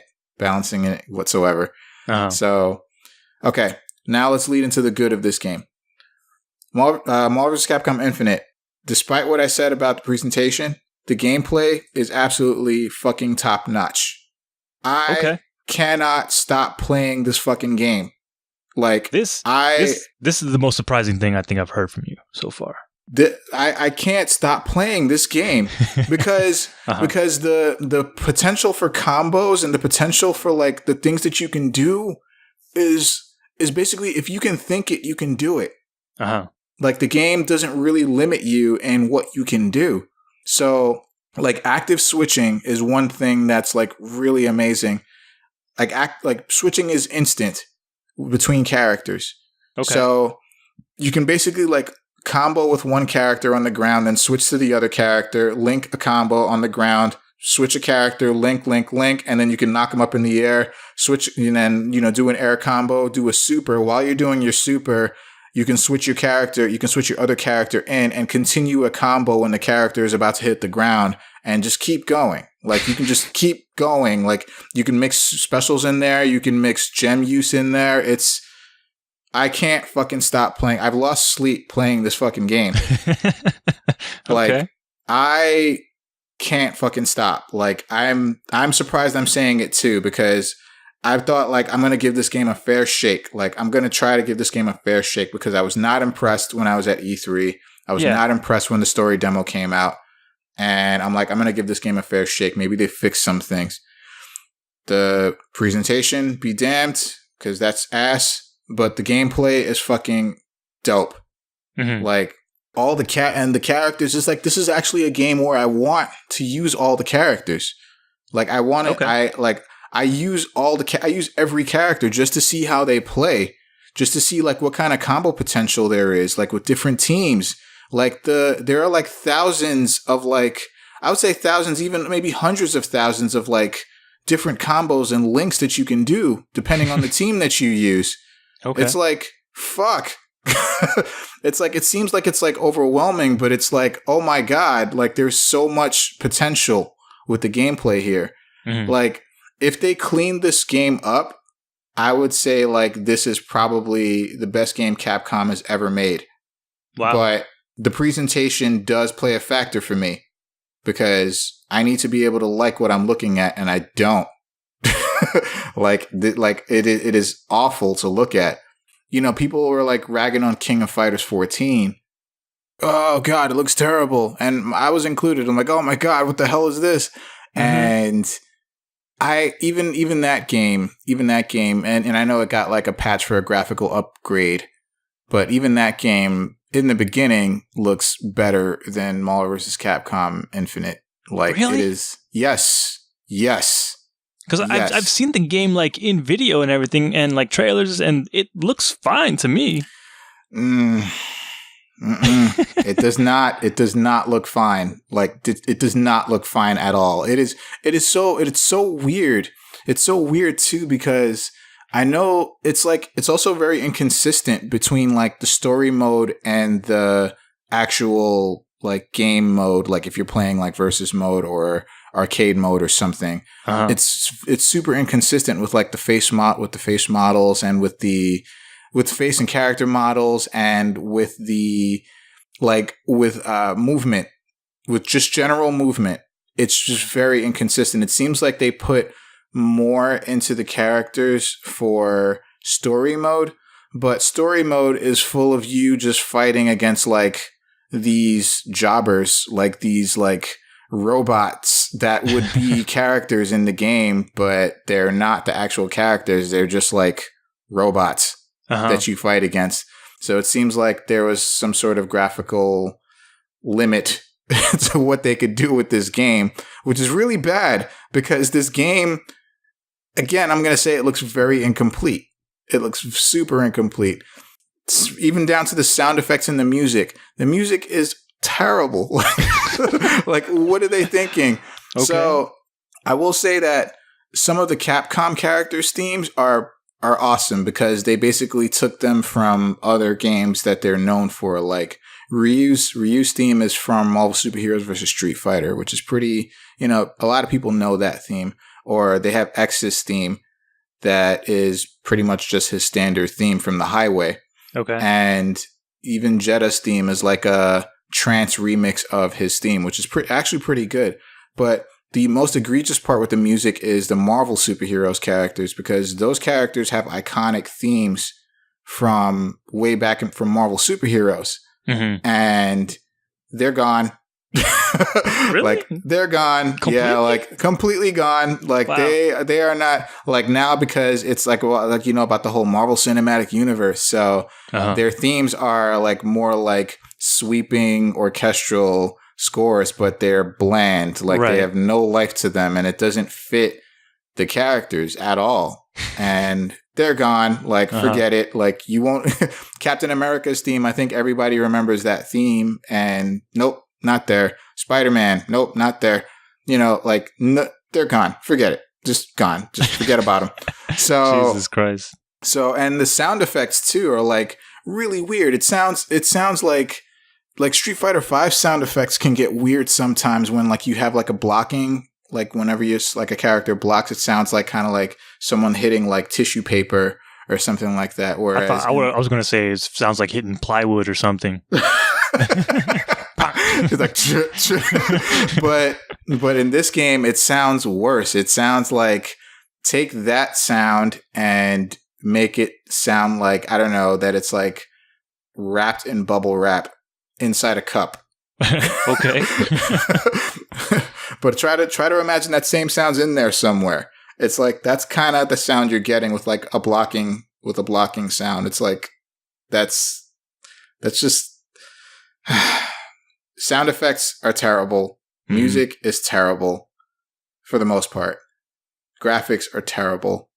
[SPEAKER 1] whatsoever.
[SPEAKER 2] Uh-huh.
[SPEAKER 1] So, okay. Now let's lead into the good of this game. Marvel vs. Capcom Infinite, despite what I said about the presentation, the gameplay is absolutely fucking top notch. I cannot stop playing this fucking game. Like,
[SPEAKER 2] this is the most surprising thing I think I've heard from you so far.
[SPEAKER 1] I can't stop playing this game because because the potential for combos and the potential for like the things that you can do is basically, if you can think it, you can do it.
[SPEAKER 2] Uh-huh.
[SPEAKER 1] Like, the game doesn't really limit you in what you can do. So, like, active switching is one thing that's like really amazing. Like switching is instant between characters.
[SPEAKER 2] Okay.
[SPEAKER 1] So you can basically like combo with one character on the ground, then switch to the other character, link a combo on the ground, switch a character, link, and then you can knock them up in the air, switch, and then, you know, do an air combo, do a super. While you're doing your super, you can switch your character, you can switch your other character in and continue a combo when the character is about to hit the ground, and just keep going. Like, you can just keep going. Like, you can mix specials in there, you can mix gem use in there. I can't fucking stop playing. I've lost sleep playing this fucking game. Like, I can't fucking stop. Like, I'm surprised I'm saying it too, because I've thought like I'm going to give this game a fair shake. Like, I'm going to try to give this game a fair shake, because I was not impressed when I was at E3. I was not impressed when the story demo came out. And I'm like, I'm going to give this game a fair shake. Maybe they fixed some things. The presentation, be damned, because that's ass. But the gameplay is fucking dope.
[SPEAKER 2] Mm-hmm.
[SPEAKER 1] Like, all the the characters. It's like, this is actually a game where I want to use all the characters. Like, I want to, I use I use every character just to see how they play, just to see like what kind of combo potential there is, like with different teams. Like there are like thousands of like, I would say thousands, even maybe hundreds of thousands of like different combos and links that you can do depending on the team that you use. Okay. It's like, fuck. It's like, it seems like it's like overwhelming, but it's like, oh my God, like there's so much potential with the gameplay here. Mm-hmm. Like, if they clean this game up, I would say like this is probably the best game Capcom has ever made. Wow. But the presentation does play a factor for me because I need to be able to like what I'm looking at, and I don't. It is awful to look at. You know, people were like ragging on King of Fighters 14. Oh God, it looks terrible. And I was included. I'm like, oh my God, what the hell is this? Mm-hmm. And I even that game, and I know it got like a patch for a graphical upgrade, but even that game in the beginning looks better than Marvel vs. Capcom Infinite. Like, really? It is. Yes.
[SPEAKER 2] Because I've seen the game like in video and everything, and like trailers, and it looks fine to me.
[SPEAKER 1] It does not. It does not look fine. Like, it does not look fine at all. It's so weird. It's so weird too, because I know it's also very inconsistent between like the story mode and the actual like game mode. Like if you're playing like versus mode or arcade mode or something, it's super inconsistent with like the face models and with face and character models and with the movement, with just general movement. It's just very inconsistent. It seems like they put more into the characters for story mode, but story mode is full of you just fighting against like these jobbers, like these like robots that would be characters in the game, but they're not the actual characters. They're just like robots that you fight against. So it seems like there was some sort of graphical limit to what they could do with this game, which is really bad because this game, again, I'm going to say it looks very incomplete. It looks super incomplete. Even down to the sound effects and the music. The music is terrible. Like, what are they thinking? Okay. So I will say that some of the Capcom characters' themes are awesome because they basically took them from other games that they're known for. Like Ryu's theme is from Marvel Superheroes vs. Street Fighter, which is pretty, a lot of people know that theme. Or they have X's theme that is pretty much just his standard theme from the highway. Okay. And even Jetta's theme is like a trance remix of his theme, which is actually pretty good. But the most egregious part with the music is the Marvel Superheroes characters, because those characters have iconic themes from way back from Marvel Superheroes. Mm-hmm. And they're gone.
[SPEAKER 2] Really?
[SPEAKER 1] Like, they're gone. Completely? Yeah, like completely gone. Like, wow. They are not, like, now, because it's like, well, like, about the whole Marvel Cinematic Universe. So their themes are like more like sweeping orchestral scores, but they're bland. Like, They have no life to them, and it doesn't fit the characters at all. And they're gone. Like, forget it. Like, you won't. Captain America's theme, I think everybody remembers that theme, and nope, not there. Spider-Man, nope, not there. They're gone. Forget it. Just gone. Just forget about them. So
[SPEAKER 2] Jesus Christ.
[SPEAKER 1] So, and the sound effects too are like really weird. It sounds like Street Fighter V sound effects can get weird sometimes when like you have like a blocking, like whenever you like a character blocks, it sounds like kind of like someone hitting like tissue paper or something like that. Whereas
[SPEAKER 2] I was going to say it sounds like hitting plywood or something.
[SPEAKER 1] It's like, but in this game, it sounds worse. It sounds like, take that sound and make it sound like, I don't know, that it's like wrapped in bubble wrap inside a cup.
[SPEAKER 2] Okay.
[SPEAKER 1] But try to imagine that same sound's in there somewhere. It's like, that's kind of the sound you're getting with like a blocking sound. It's like, that's just, Sound effects are terrible. Music is terrible for the most part. Graphics are terrible.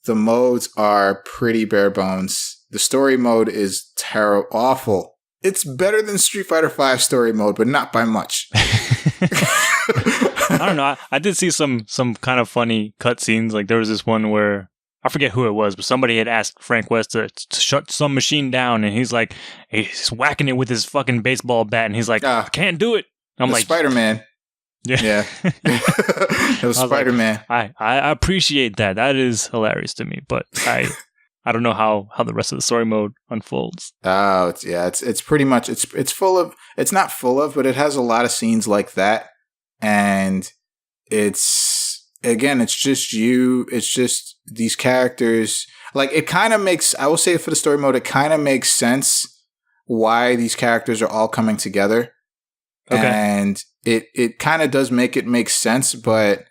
[SPEAKER 1] The modes are pretty bare bones. The story mode is awful. It's better than Street Fighter V story mode, but not by much.
[SPEAKER 2] I don't know. I did see some kind of funny cutscenes. Like there was this one where I forget who it was, but somebody had asked Frank West to shut some machine down, and he's whacking it with his fucking baseball bat, and he's like, I can't do it. I'm like,
[SPEAKER 1] Spider-Man. Yeah. It was Spider-Man.
[SPEAKER 2] Like, I appreciate that. That is hilarious to me, but I don't know how the rest of the story mode unfolds.
[SPEAKER 1] Oh, it's pretty much it's full of, it's not full of, but it has a lot of scenes like that, and it's just these characters. Like it kind of makes, I will say for the story mode, it kind of makes sense why these characters are all coming together. Okay. And it kind of does make it make sense, but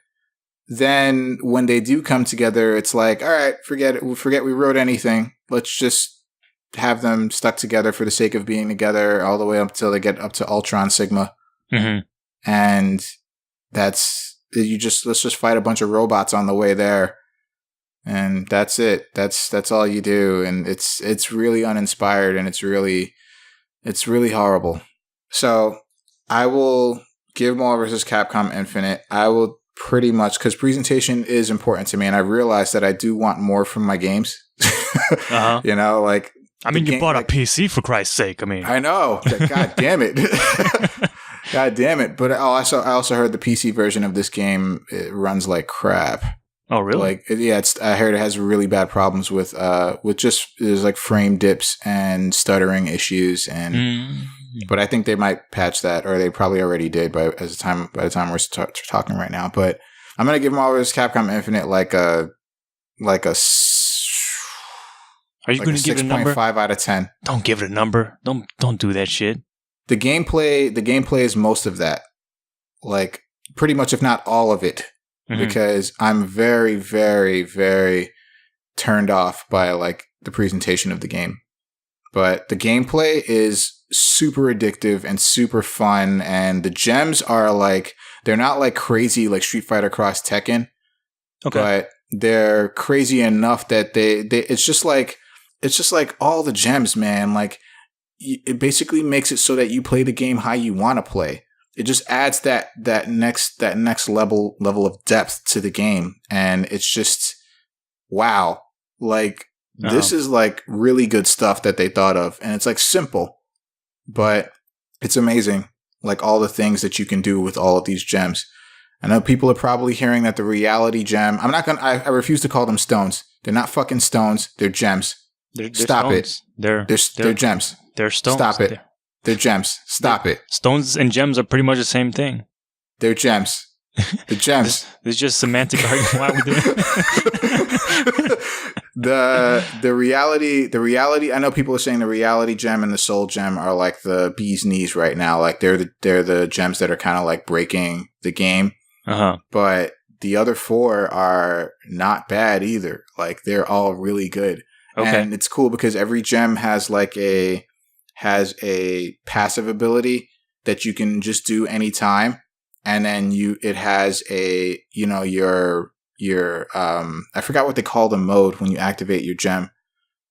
[SPEAKER 1] then when they do come together, it's like, all right, forget it. We'll forget we wrote anything. Let's just have them stuck together for the sake of being together all the way up till they get up to Ultron Sigma. Mm-hmm. And let's just fight a bunch of robots on the way there. And that's it. That's all you do. And it's really uninspired, and it's really horrible. So I will give Marvel vs. Capcom Infinite. I will pretty much, because presentation is important to me, and I realized that I do want more from my games. Uh-huh. You know, like,
[SPEAKER 2] I mean, you bought a PC for Christ's sake. I mean,
[SPEAKER 1] I know. God damn it. God damn it. But I also heard the PC version of this game, it runs like crap.
[SPEAKER 2] Oh, really?
[SPEAKER 1] Like, yeah, I heard it has really bad problems with just, there's like frame dips and stuttering issues, and but I think they might patch that, or they probably already did by the time we're talking right now. But I'm gonna give Marvel vs. Capcom Infinite like a.
[SPEAKER 2] Are you going to give it a number?
[SPEAKER 1] 6.5 out of 10.
[SPEAKER 2] Don't give it a number. Don't do that shit.
[SPEAKER 1] The gameplay is most of that, like pretty much, if not all of it, because I'm very, very, very turned off by like the presentation of the game. But the gameplay is super addictive and super fun, and the gems are like, they're not like crazy like Street Fighter Cross Tekken, but they're crazy enough that they it's just like all the gems, man. Like it basically makes it so that you play the game how you want to play. It just adds that next level of depth to the game, and it's just wow. Like this is like really good stuff that they thought of, and it's like simple, but it's amazing. Like all the things that you can do with all of these gems. I know people are probably hearing that the reality gem, I refuse to call them stones. They're not fucking stones. They're gems.
[SPEAKER 2] They're
[SPEAKER 1] Stop
[SPEAKER 2] stones.
[SPEAKER 1] it. They're gems.
[SPEAKER 2] They're stones.
[SPEAKER 1] Stop it. They're gems. Stop it.
[SPEAKER 2] Stones and gems are pretty much the same thing.
[SPEAKER 1] They're gems. The gems.
[SPEAKER 2] This is just semantic argument. Why are we doing
[SPEAKER 1] the reality. I know people are saying the reality gem and the soul gem are like the bee's knees right now. Like they're the gems that are kind of like breaking the game. But the other four are not bad either. Like they're all really good. Okay. And it's cool because every gem has a passive ability that you can just do anytime. And then it has a, your I forgot what they call the mode when you activate your gem,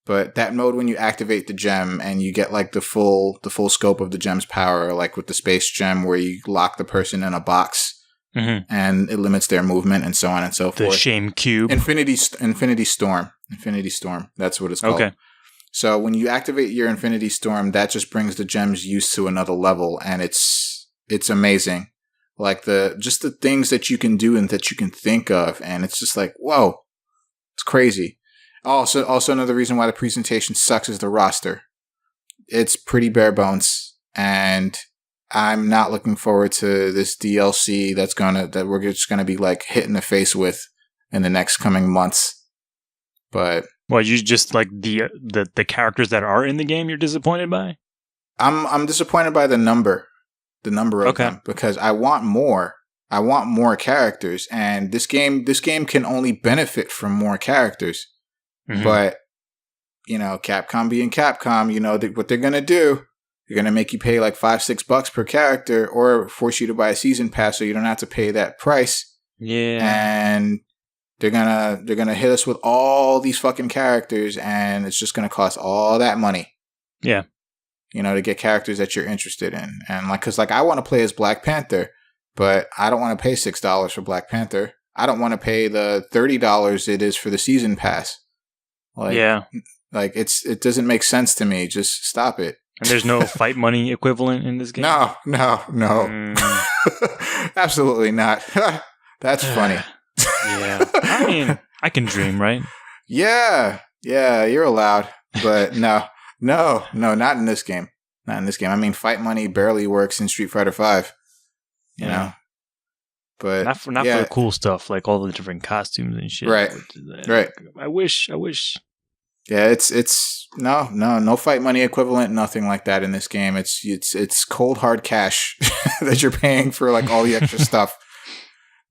[SPEAKER 1] but that mode when you activate the gem and you get like the full scope of the gem's power, like with the space gem where you lock the person in a box and it limits their movement and so on and so forth.
[SPEAKER 2] The shame cube.
[SPEAKER 1] Infinity Storm. That's what it's called. Okay. So when you activate your Infinity Storm, that just brings the gem's use to another level, and it's amazing. Like the things that you can do and that you can think of, and it's just like, whoa, it's crazy. Also another reason why the presentation sucks is the roster. It's pretty bare bones, and I'm not looking forward to this DLC that we're just gonna be like hit in the face with in the next coming months. But
[SPEAKER 2] well, you just like the characters that are in the game you're disappointed by?
[SPEAKER 1] I'm disappointed by the number of them, because I want more. I want more characters, and this game can only benefit from more characters. But Capcom being Capcom, what they're gonna do They're going to make you pay like $5-6 per character, or force you to buy a season pass so you don't have to pay that price.
[SPEAKER 2] Yeah.
[SPEAKER 1] And they're gonna hit us with all these fucking characters, and it's just gonna cost all that money.
[SPEAKER 2] Yeah.
[SPEAKER 1] To get characters that you're interested in. And cause I want to play as Black Panther, but I don't want to pay $6 for Black Panther. I don't want to pay the $30 it is for the season pass. It doesn't make sense to me. Just stop it.
[SPEAKER 2] And there's no fight money equivalent in this game?
[SPEAKER 1] No. Absolutely not. That's funny.
[SPEAKER 2] Yeah. I mean, I can dream, right?
[SPEAKER 1] Yeah, you're allowed. But no, not in this game. Not in this game. I mean, fight money barely works in Street Fighter V. You know? But
[SPEAKER 2] not for the cool stuff, like all the different costumes and shit.
[SPEAKER 1] Right. Right.
[SPEAKER 2] I wish.
[SPEAKER 1] Yeah, it's no fight money equivalent, nothing like that in this game. It's cold hard cash that you're paying for like all the extra stuff.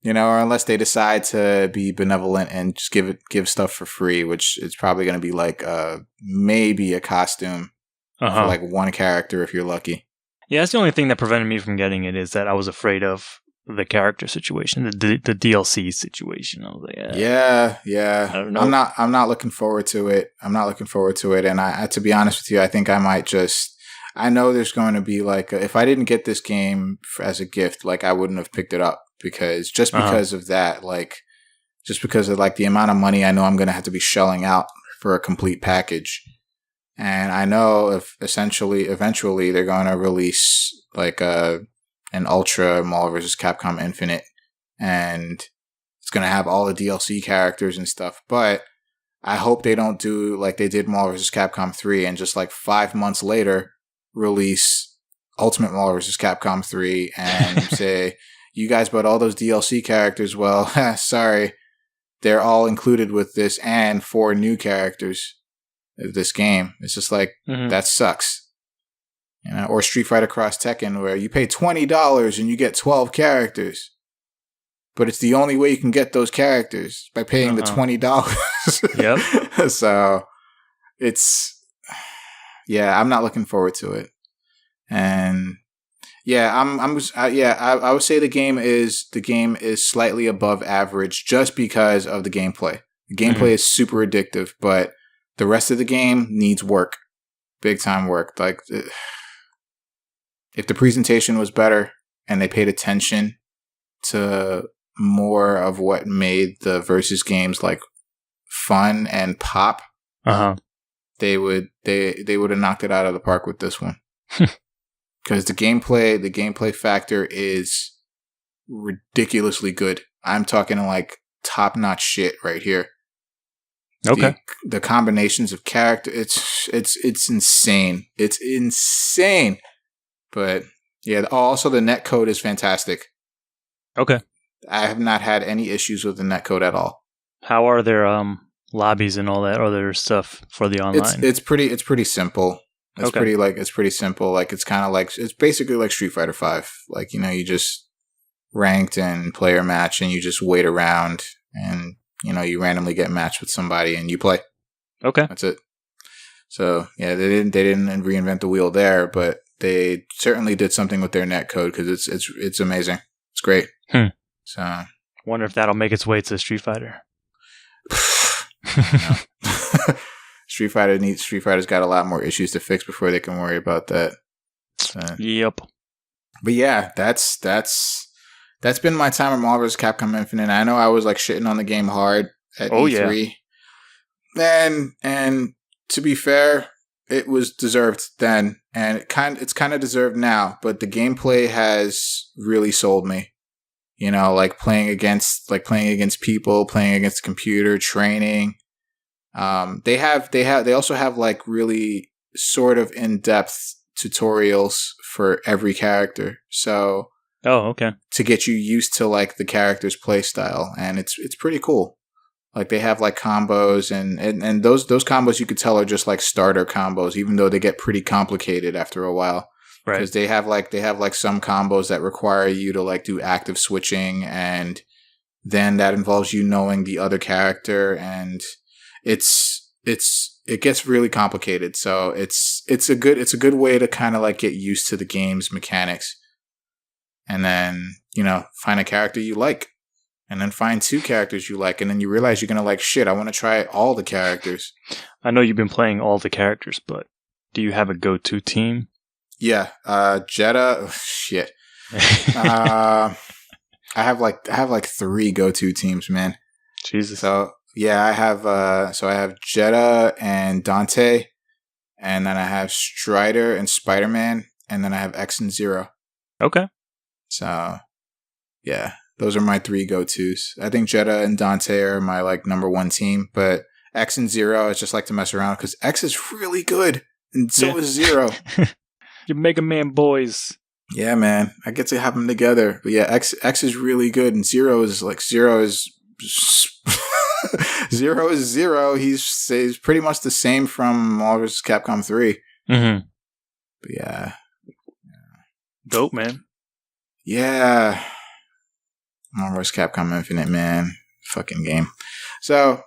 [SPEAKER 1] Or unless they decide to be benevolent and just give stuff for free, which is probably going to be like maybe a costume for like one character if you're lucky.
[SPEAKER 2] Yeah, that's the only thing that prevented me from getting it, is that I was afraid of the character situation, the DLC situation. I was like,
[SPEAKER 1] yeah.
[SPEAKER 2] I don't know.
[SPEAKER 1] I'm not looking forward to it. And I to be honest with you, I think I might just. I know there's going to be like if I didn't get this game as a gift, like I wouldn't have picked it up. Because of that, just because of like the amount of money I know I'm going to have to be shelling out for a complete package. And I know if eventually they're going to release like an Ultra Marvel vs. Capcom Infinite, and it's going to have all the DLC characters and stuff. But I hope they don't do like they did Marvel vs. Capcom 3 and just like 5 months later release Ultimate Marvel vs. Capcom 3 and say, you guys bought all those DLC characters. Well, sorry. They're all included with this and 4 new characters of this game. It's just like, that sucks. Or Street Fighter Cross Tekken, where you pay $20 and you get 12 characters. But it's the only way you can get those characters, by paying the $20.
[SPEAKER 2] Yep.
[SPEAKER 1] So, I'm not looking forward to it. And... yeah, I would say the game is slightly above average just because of the gameplay. The gameplay is super addictive, but the rest of the game needs work. Big time work. Like if the presentation was better and they paid attention to more of what made the versus games like fun and pop, they would have knocked it out of the park with this one. Because the gameplay factor is ridiculously good. I'm talking like top-notch shit right here.
[SPEAKER 2] Okay.
[SPEAKER 1] The combinations of character, it's insane. It's insane. But yeah, also the netcode is fantastic.
[SPEAKER 2] Okay.
[SPEAKER 1] I have not had any issues with the netcode at all.
[SPEAKER 2] How are their lobbies and all that other stuff for the online?
[SPEAKER 1] It's pretty simple. It's pretty simple. Like it's kind of like it's basically like Street Fighter V. Like you just ranked and player match, and you just wait around, and you randomly get matched with somebody, and you play.
[SPEAKER 2] Okay,
[SPEAKER 1] that's it. So yeah, they didn't reinvent the wheel there, but they certainly did something with their netcode because it's amazing. It's great. So
[SPEAKER 2] wonder if that'll make its way to Street Fighter.
[SPEAKER 1] Street Fighter's got a lot more issues to fix before they can worry about that.
[SPEAKER 2] Yep.
[SPEAKER 1] But yeah, that's been my time at Marvel vs. Capcom Infinite. I know I was like shitting on the game hard at E3. Yeah. And to be fair, it was deserved then, and it's kind of deserved now. But the gameplay has really sold me. Like playing against people, playing against the computer, training. They also have like really sort of in-depth tutorials for every character. So,
[SPEAKER 2] okay.
[SPEAKER 1] To get you used to like the character's play style, and it's pretty cool. Like they have like combos and those combos you could tell are just like starter combos, even though they get pretty complicated after a while. Right. Because they have like some combos that require you to like do active switching, and then that involves you knowing the other character, and it's it gets really complicated. So it's a good way to kind of like get used to the game's mechanics, and then find a character you like, and then find 2 characters you like, and then you realize you're gonna like shit. I want to try all the characters.
[SPEAKER 2] I know you've been playing all the characters, but do you have a go-to team?
[SPEAKER 1] Yeah, Jeddah. Shit. I have like 3 go-to teams, man.
[SPEAKER 2] Jesus.
[SPEAKER 1] So yeah, I have Jeddah and Dante, and then I have Strider and Spider-Man, and then I have X and Zero.
[SPEAKER 2] Okay.
[SPEAKER 1] So yeah, those are my 3 go-tos. I think Jeddah and Dante are my like number 1 team, but X and Zero is just like to mess around because X is really good, and so is Zero.
[SPEAKER 2] Your Mega Man boys.
[SPEAKER 1] Yeah, man, I get to have them together. But yeah, X is really good, and Zero is Zero is Zero. He's pretty much the same from Marvel vs. Capcom 3.
[SPEAKER 2] Mm-hmm.
[SPEAKER 1] But yeah.
[SPEAKER 2] Dope, man.
[SPEAKER 1] Yeah. Marvel vs. Capcom Infinite, man. Fucking game. So,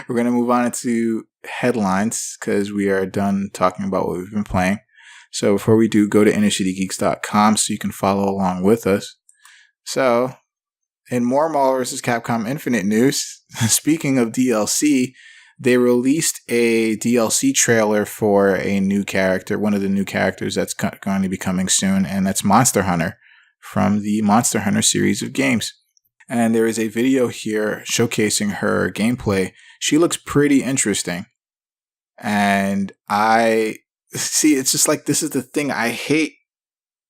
[SPEAKER 1] we're going to move on to headlines because we are done talking about what we've been playing. So, before we do, go to innercitygeeks.com so you can follow along with us. So, in more Marvel vs. Capcom Infinite news, speaking of DLC, they released a DLC trailer for a new character, one of the new characters that's going to be coming soon, and that's Monster Hunter from the Monster Hunter series of games. And there is a video here showcasing her gameplay. She looks pretty interesting. And it's just like, this is the thing I hate.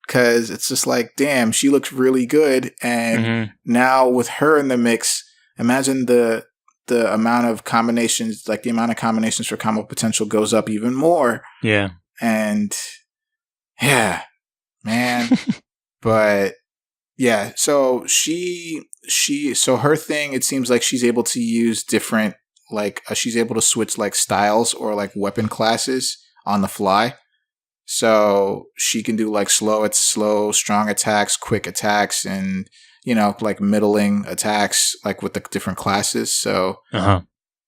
[SPEAKER 1] Because it's just like, damn, she looks really good. And now with her in the mix, imagine the amount of combinations, like the amount of combinations for combo potential goes up even more.
[SPEAKER 2] Yeah.
[SPEAKER 1] And yeah, man. But yeah, so so her thing, it seems like she's able to use different, like she's able to switch like styles or like weapon classes on the fly. So she can do like slow, strong attacks, quick attacks, and like middling attacks, like with the different classes. So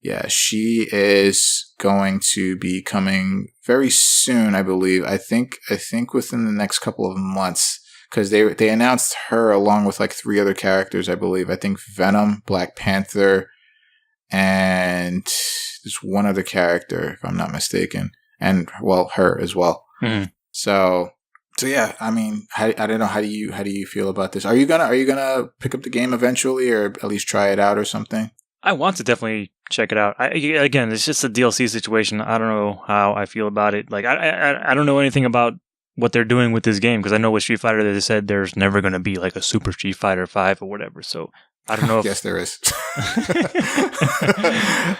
[SPEAKER 1] yeah, she is going to be coming very soon, I believe. I think within the next couple of months, because they announced her along with like 3 other characters, I believe. I think Venom, Black Panther, and there's one other character, if I'm not mistaken, and well, her as well. Mm-hmm. So yeah, I mean, I don't know. How do you feel about this? Are you gonna pick up the game eventually, or at least try it out or something?
[SPEAKER 2] I want to definitely check it out. Again, it's just a DLC situation. I don't know how I feel about it. Like, I don't know anything about what they're doing with this game, because I know with Street Fighter they said there's never going to be like a Super Street Fighter 5 or whatever. So I don't know if...
[SPEAKER 1] Yes, there is.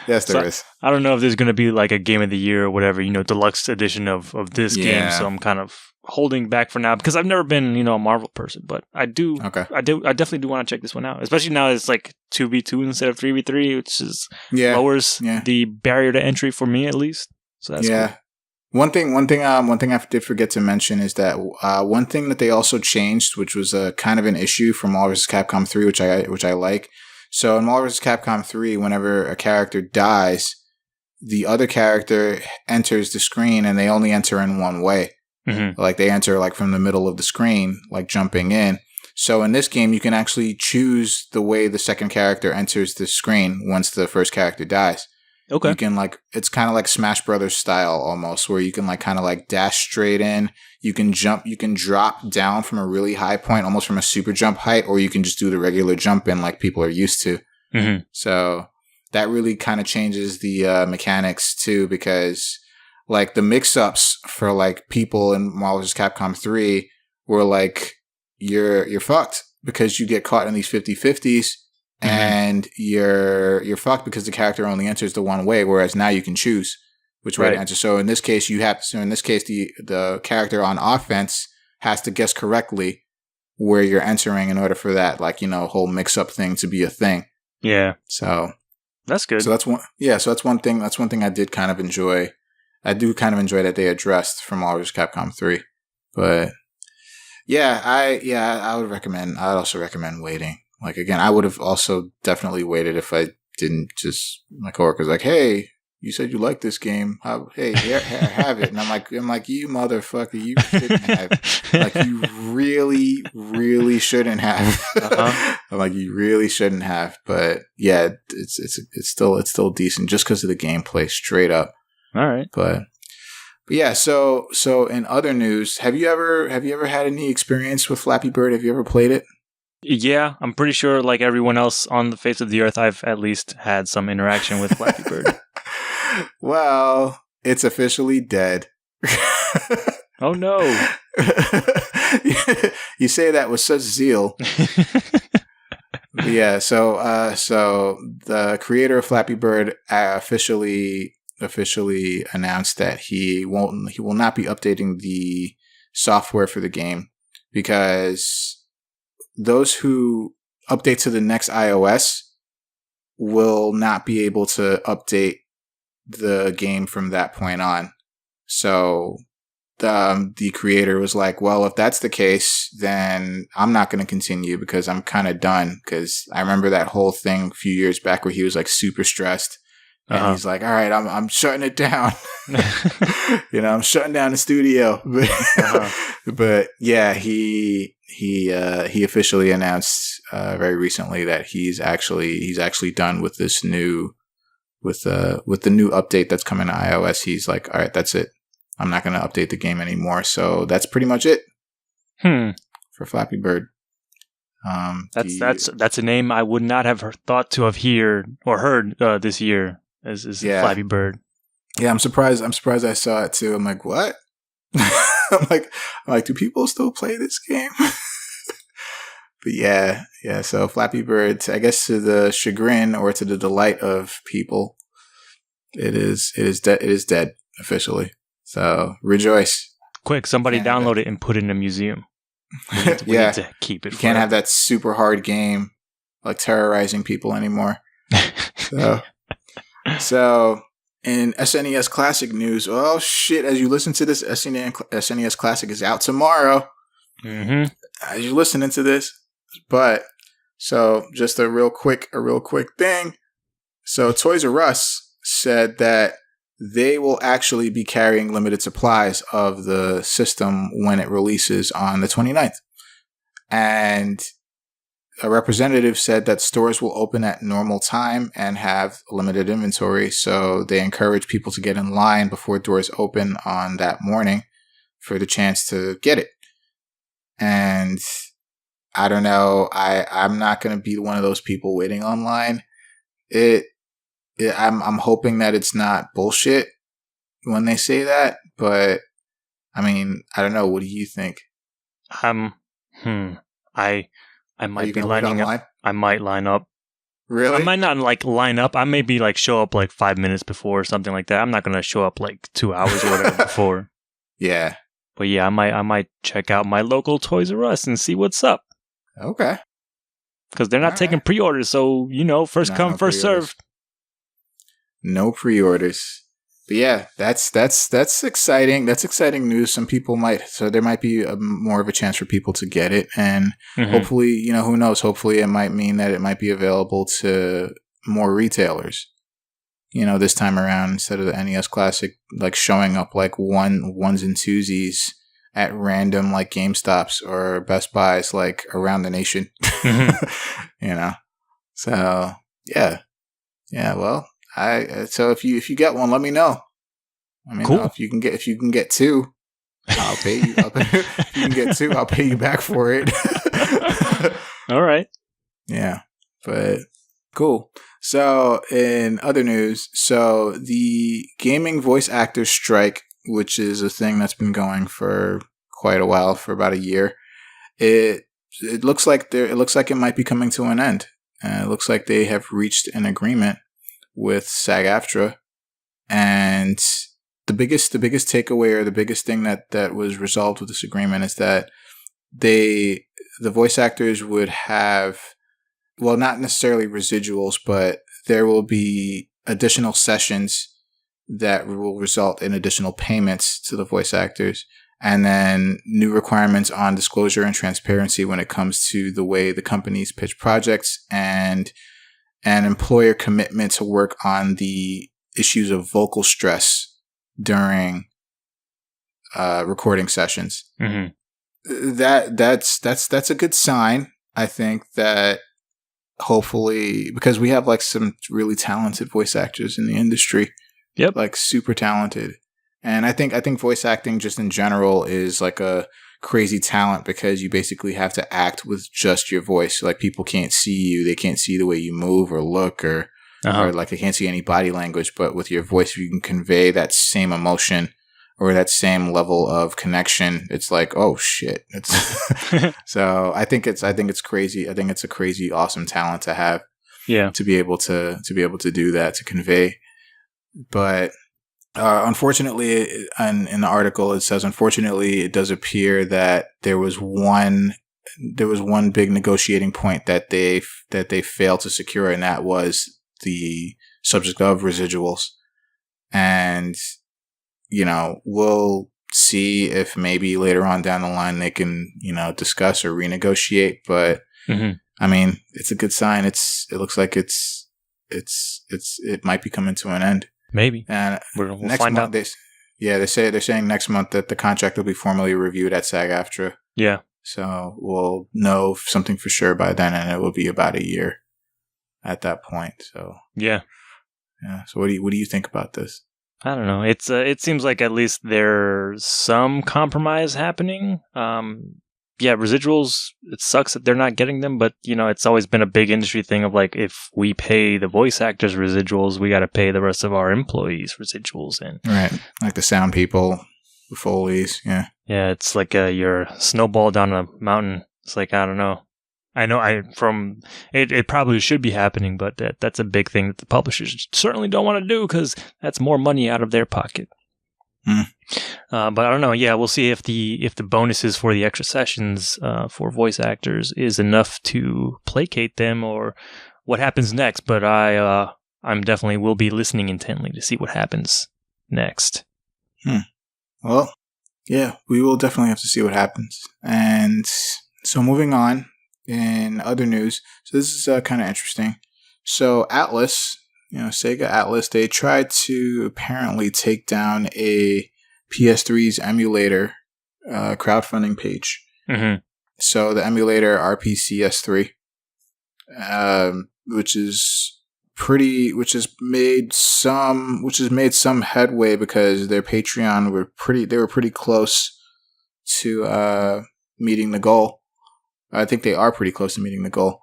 [SPEAKER 1] Yes, there is.
[SPEAKER 2] I don't know if there's going to be like a Game of the Year or whatever, deluxe edition of this game. So I'm kind of holding back for now because I've never been, a Marvel person, but I do. Okay. I definitely do want to check this one out, especially now it's like 2v2 instead of 3v3, which is lowers the barrier to entry for me at least. So that's cool.
[SPEAKER 1] One thing I did forget to mention is that one thing that they also changed, which was a kind of an issue from Marvel vs. Capcom 3, which I like. So in Marvel vs. Capcom 3, whenever a character dies, the other character enters the screen and they only enter in one way. Mm-hmm. Like they enter like from the middle of the screen, like jumping in. So in this game, you can actually choose the way the second character enters the screen once the first character dies. Okay. You can it's kind of like Smash Brothers style almost, where you can kind of dash straight in. You can jump, you can drop down from a really high point, almost from a super jump height, or you can just do the regular jump in like people are used to. Mm-hmm. So that really kind of changes the mechanics too, because the mix-ups for people in Marvel vs. Capcom 3 were you're fucked because you get caught in these 50-50s. Mm-hmm. And you're fucked because the character only enters the one way, whereas now you can choose which way to enter. So in this case, the character on offense has to guess correctly where you're entering in order for that whole mix-up thing to be a thing.
[SPEAKER 2] Yeah.
[SPEAKER 1] So
[SPEAKER 2] that's good.
[SPEAKER 1] So that's one. Yeah. So that's one thing. That's one thing I did kind of enjoy. I do kind of enjoy that they addressed from Marvel vs. Capcom 3, but I would recommend. I'd also recommend waiting. Again, I would have also definitely waited if I didn't just, my coworker's hey, you said you like this game. Hey, here, have it. And I'm like, you motherfucker, you shouldn't have. Like, you really, really shouldn't have. I'm like, you really shouldn't have. But yeah, it's still decent just because of the gameplay, straight up.
[SPEAKER 2] All right.
[SPEAKER 1] But yeah, so in other news, have you ever had any experience with Flappy Bird? Have you ever played it?
[SPEAKER 2] Yeah, I'm pretty sure, like everyone else on the face of the earth, I've at least had some interaction with Flappy Bird.
[SPEAKER 1] Well, it's officially dead.
[SPEAKER 2] Oh no.
[SPEAKER 1] You say that with such zeal. Yeah, so the creator of Flappy Bird officially announced that he will not be updating the software for the game, because those who update to the next iOS will not be able to update the game from that point on. So the creator was like, well, if that's the case, then I'm not going to continue because I'm kind of done. Because I remember that whole thing a few years back where he was like super stressed. And he's like, all right, I'm shutting it down. I'm shutting down the studio. But yeah, he officially announced very recently that he's actually done with this new with the new update that's coming to iOS. He's like, all right, that's it. I'm not going to update the game anymore. So that's pretty much it for Flappy Bird.
[SPEAKER 2] That's a name I would not have thought to have heard this year. Is Flappy Bird.
[SPEAKER 1] Yeah, I'm surprised I saw it too. I'm like, what? I'm like, do people still play this game? But yeah. So Flappy Bird, I guess to the chagrin or to the delight of people, it is dead officially. So rejoice.
[SPEAKER 2] Quick, somebody download it and put it in a museum. We need to keep it.
[SPEAKER 1] You can't have that super hard game like terrorizing people anymore. So in SNES Classic news, oh shit, as you listen to this, SNES Classic is out tomorrow.
[SPEAKER 2] Mm-hmm.
[SPEAKER 1] As you're listening to this. But, so just a real quick thing. So Toys R Us said that they will actually be carrying limited supplies of the system when it releases on the 29th. And a representative said that stores will open at normal time and have limited inventory, so they encourage people to get in line before doors open on that morning for the chance to get it. And I don't know, I'm not going to be one of those people waiting online. I'm hoping that it's not bullshit when they say that, but I mean, I don't know. What do you think?
[SPEAKER 2] I might be lining up. I might line up.
[SPEAKER 1] Really?
[SPEAKER 2] I might not line up. I may be show up 5 minutes before or something like that. I'm not gonna show up 2 hours or whatever before.
[SPEAKER 1] Yeah.
[SPEAKER 2] But yeah, I might check out my local Toys R Us and see what's up.
[SPEAKER 1] Okay.
[SPEAKER 2] Because they're not taking pre-orders, so first come, first serve.
[SPEAKER 1] No pre-orders. But yeah, that's exciting. That's exciting news. So there might be more of a chance for people to get it. And hopefully, who knows? Hopefully it might mean that it might be available to more retailers. This time around, instead of the NES Classic, showing up ones and twosies at random GameStops or Best Buys around the nation. So yeah. Well, so if you get one, let me know.
[SPEAKER 2] Cool.
[SPEAKER 1] If you can get two, I'll pay you. If you can get two, I'll pay you back for it.
[SPEAKER 2] All right.
[SPEAKER 1] Yeah, but cool. So in other news, the gaming voice actors strike, which is a thing that's been going for quite a while, for about a year, it looks like it might be coming to an end. It looks like they have reached an agreement with SAG-AFTRA, and the biggest takeaway, or the biggest thing that was resolved with this agreement, is that the voice actors would have, well, not necessarily residuals, but there will be additional sessions that will result in additional payments to the voice actors, and then new requirements on disclosure and transparency when it comes to the way the companies pitch projects, and an employer commitment to work on the issues of vocal stress during recording sessions.
[SPEAKER 2] Mm-hmm.
[SPEAKER 1] That's a good sign. I think that hopefully, because we have like some really talented voice actors in the industry.
[SPEAKER 2] Yep.
[SPEAKER 1] Like super talented. And I think voice acting just in general is like a crazy talent because you basically have to act with just your voice. Like people can't see you. They can't see the way you move or look or like they can't see any body language. But with your voice, you can convey that same emotion or that same level of connection. It's like, oh shit. So I think it's crazy. I think it's a crazy, awesome talent to have.
[SPEAKER 2] Yeah.
[SPEAKER 1] To be able to do that, to convey. But unfortunately, in the article, it says, unfortunately, it does appear that there was one big negotiating point that they failed to secure, and that was the subject of residuals. And, we'll see if maybe later on down the line they can, discuss or renegotiate. But I mean, it's a good sign. It looks like it might be coming to an end.
[SPEAKER 2] Maybe.
[SPEAKER 1] And
[SPEAKER 2] we'll
[SPEAKER 1] next
[SPEAKER 2] find
[SPEAKER 1] month,
[SPEAKER 2] out.
[SPEAKER 1] they're saying next month that the contract will be formally reviewed at SAG-AFTRA.
[SPEAKER 2] Yeah.
[SPEAKER 1] So we'll know something for sure by then, and it will be about a year at that point. So
[SPEAKER 2] yeah.
[SPEAKER 1] So what do you think about this?
[SPEAKER 2] I don't know. It seems like at least there's some compromise happening. Yeah, residuals, it sucks that they're not getting them, but, it's always been a big industry thing of, like, if we pay the voice actors residuals, we got to pay the rest of our employees residuals. And
[SPEAKER 1] right. Like the sound people, the Foleys, yeah.
[SPEAKER 2] Yeah, it's like you're snowballed down a mountain. It's like, I don't know. I know it probably should be happening, but that's a big thing that the publishers certainly don't want to do because that's more money out of their pocket. But I don't know. Yeah, we'll see if the bonuses for the extra sessions for voice actors is enough to placate them, or what happens next. But I'm definitely will be listening intently to see what happens next.
[SPEAKER 1] Well, yeah, we will definitely have to see what happens. And so moving on in other news, so this is kind of interesting. So Atlus. Sega Atlus, they tried to apparently take down a PS3's emulator crowdfunding page. Mm-hmm. So the emulator RPCS3, which has made some headway because their Patreon were pretty close to meeting the goal. I think they are pretty close to meeting the goal.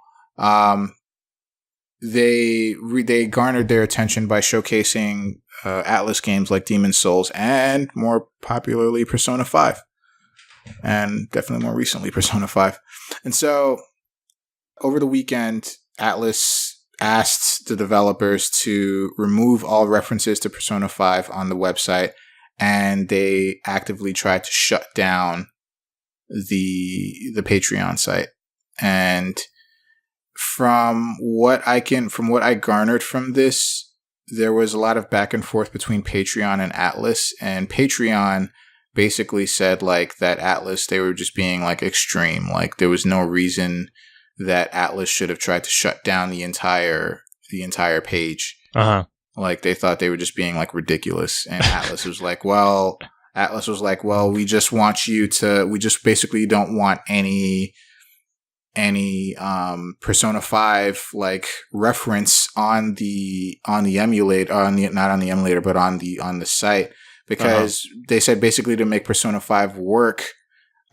[SPEAKER 1] They garnered their attention by showcasing Atlus games like Demon's Souls and, more popularly, Persona 5. And definitely more recently, Persona 5. And so, over the weekend, Atlus asked the developers to remove all references to Persona 5 on the website, and they actively tried to shut down the Patreon site. And from what I garnered from this, there was a lot of back and forth between Patreon and Atlus, and Patreon basically said like that Atlus, they were just being like extreme. Like there was no reason that Atlus should have tried to shut down the entire page. Like they thought they were just being like ridiculous, and Atlus was like, well, we just basically don't want any Persona 5 like reference on the emulator, not on the emulator, but on the site, because they said basically to make Persona 5 work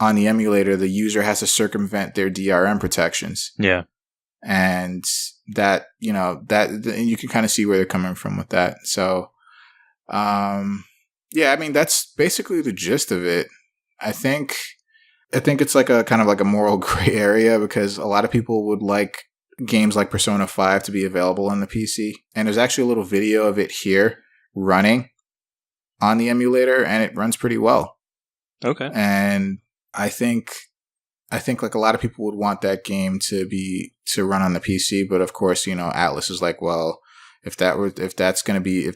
[SPEAKER 1] on the emulator, the user has to circumvent their DRM protections.
[SPEAKER 2] Yeah.
[SPEAKER 1] And that, and you can kind of see where they're coming from with that. So, yeah, I mean, that's basically the gist of it. I think it's like a kind of like a moral gray area, because a lot of people would like games like Persona 5 to be available on the PC. And there's actually a little video of it here running on the emulator, and it runs pretty well.
[SPEAKER 2] Okay.
[SPEAKER 1] And I think like a lot of people would want that game to run on the PC, but of course, Atlus is like, well, if that's going to be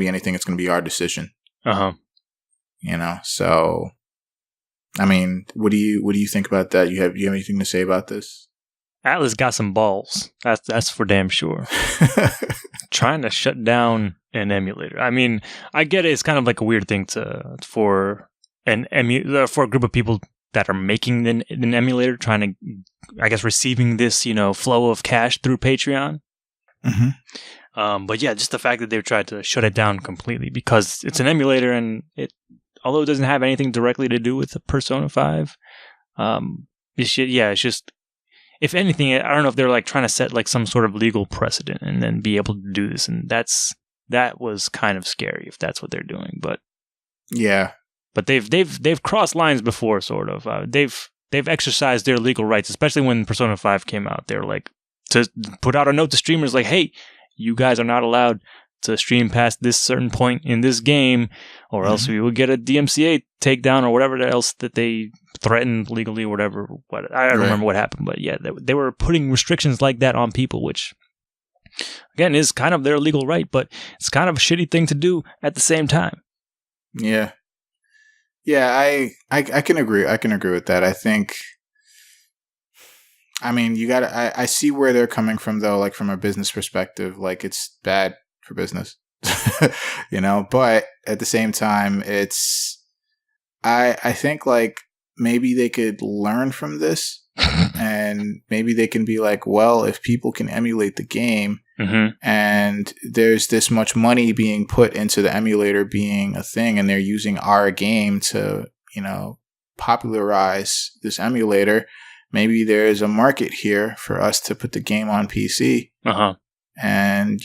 [SPEAKER 1] anything, it's going to be our decision. So I mean, what do you think about that? You have anything to say about this?
[SPEAKER 2] Atlus got some balls. That's for damn sure. Trying to shut down an emulator. I mean, I get it. It's kind of like a weird thing for a group of people that are making an emulator, trying to, I guess, receiving this, flow of cash through Patreon.
[SPEAKER 1] Mm-hmm.
[SPEAKER 2] But yeah, just the fact that they've tried to shut it down completely because it's an emulator and although it doesn't have anything directly to do with Persona 5, it's just, if anything, I don't know if they're like trying to set like some sort of legal precedent and then be able to do this. And that was kind of scary if that's what they're doing. But
[SPEAKER 1] yeah.
[SPEAKER 2] But they've crossed lines before, sort of. They've exercised their legal rights, especially when Persona 5 came out. They were like to put out a note to streamers like, "Hey, you guys are not allowed to stream past this certain point in this game, or else we will get a DMCA takedown or whatever else that they threatened legally, or whatever." I don't remember what happened, but yeah, they were putting restrictions like that on people, which again is kind of their legal right, but it's kind of a shitty thing to do at the same time.
[SPEAKER 1] Yeah. Yeah, I can agree. I can agree with that. I think, I mean, I see where they're coming from, though, like from a business perspective, like it's bad for business, but at the same time, I think like maybe they could learn from this and maybe they can be like, well, if people can emulate the game and there's this much money being put into the emulator being a thing and they're using our game to, popularize this emulator, maybe there's a market here for us to put the game on PC and,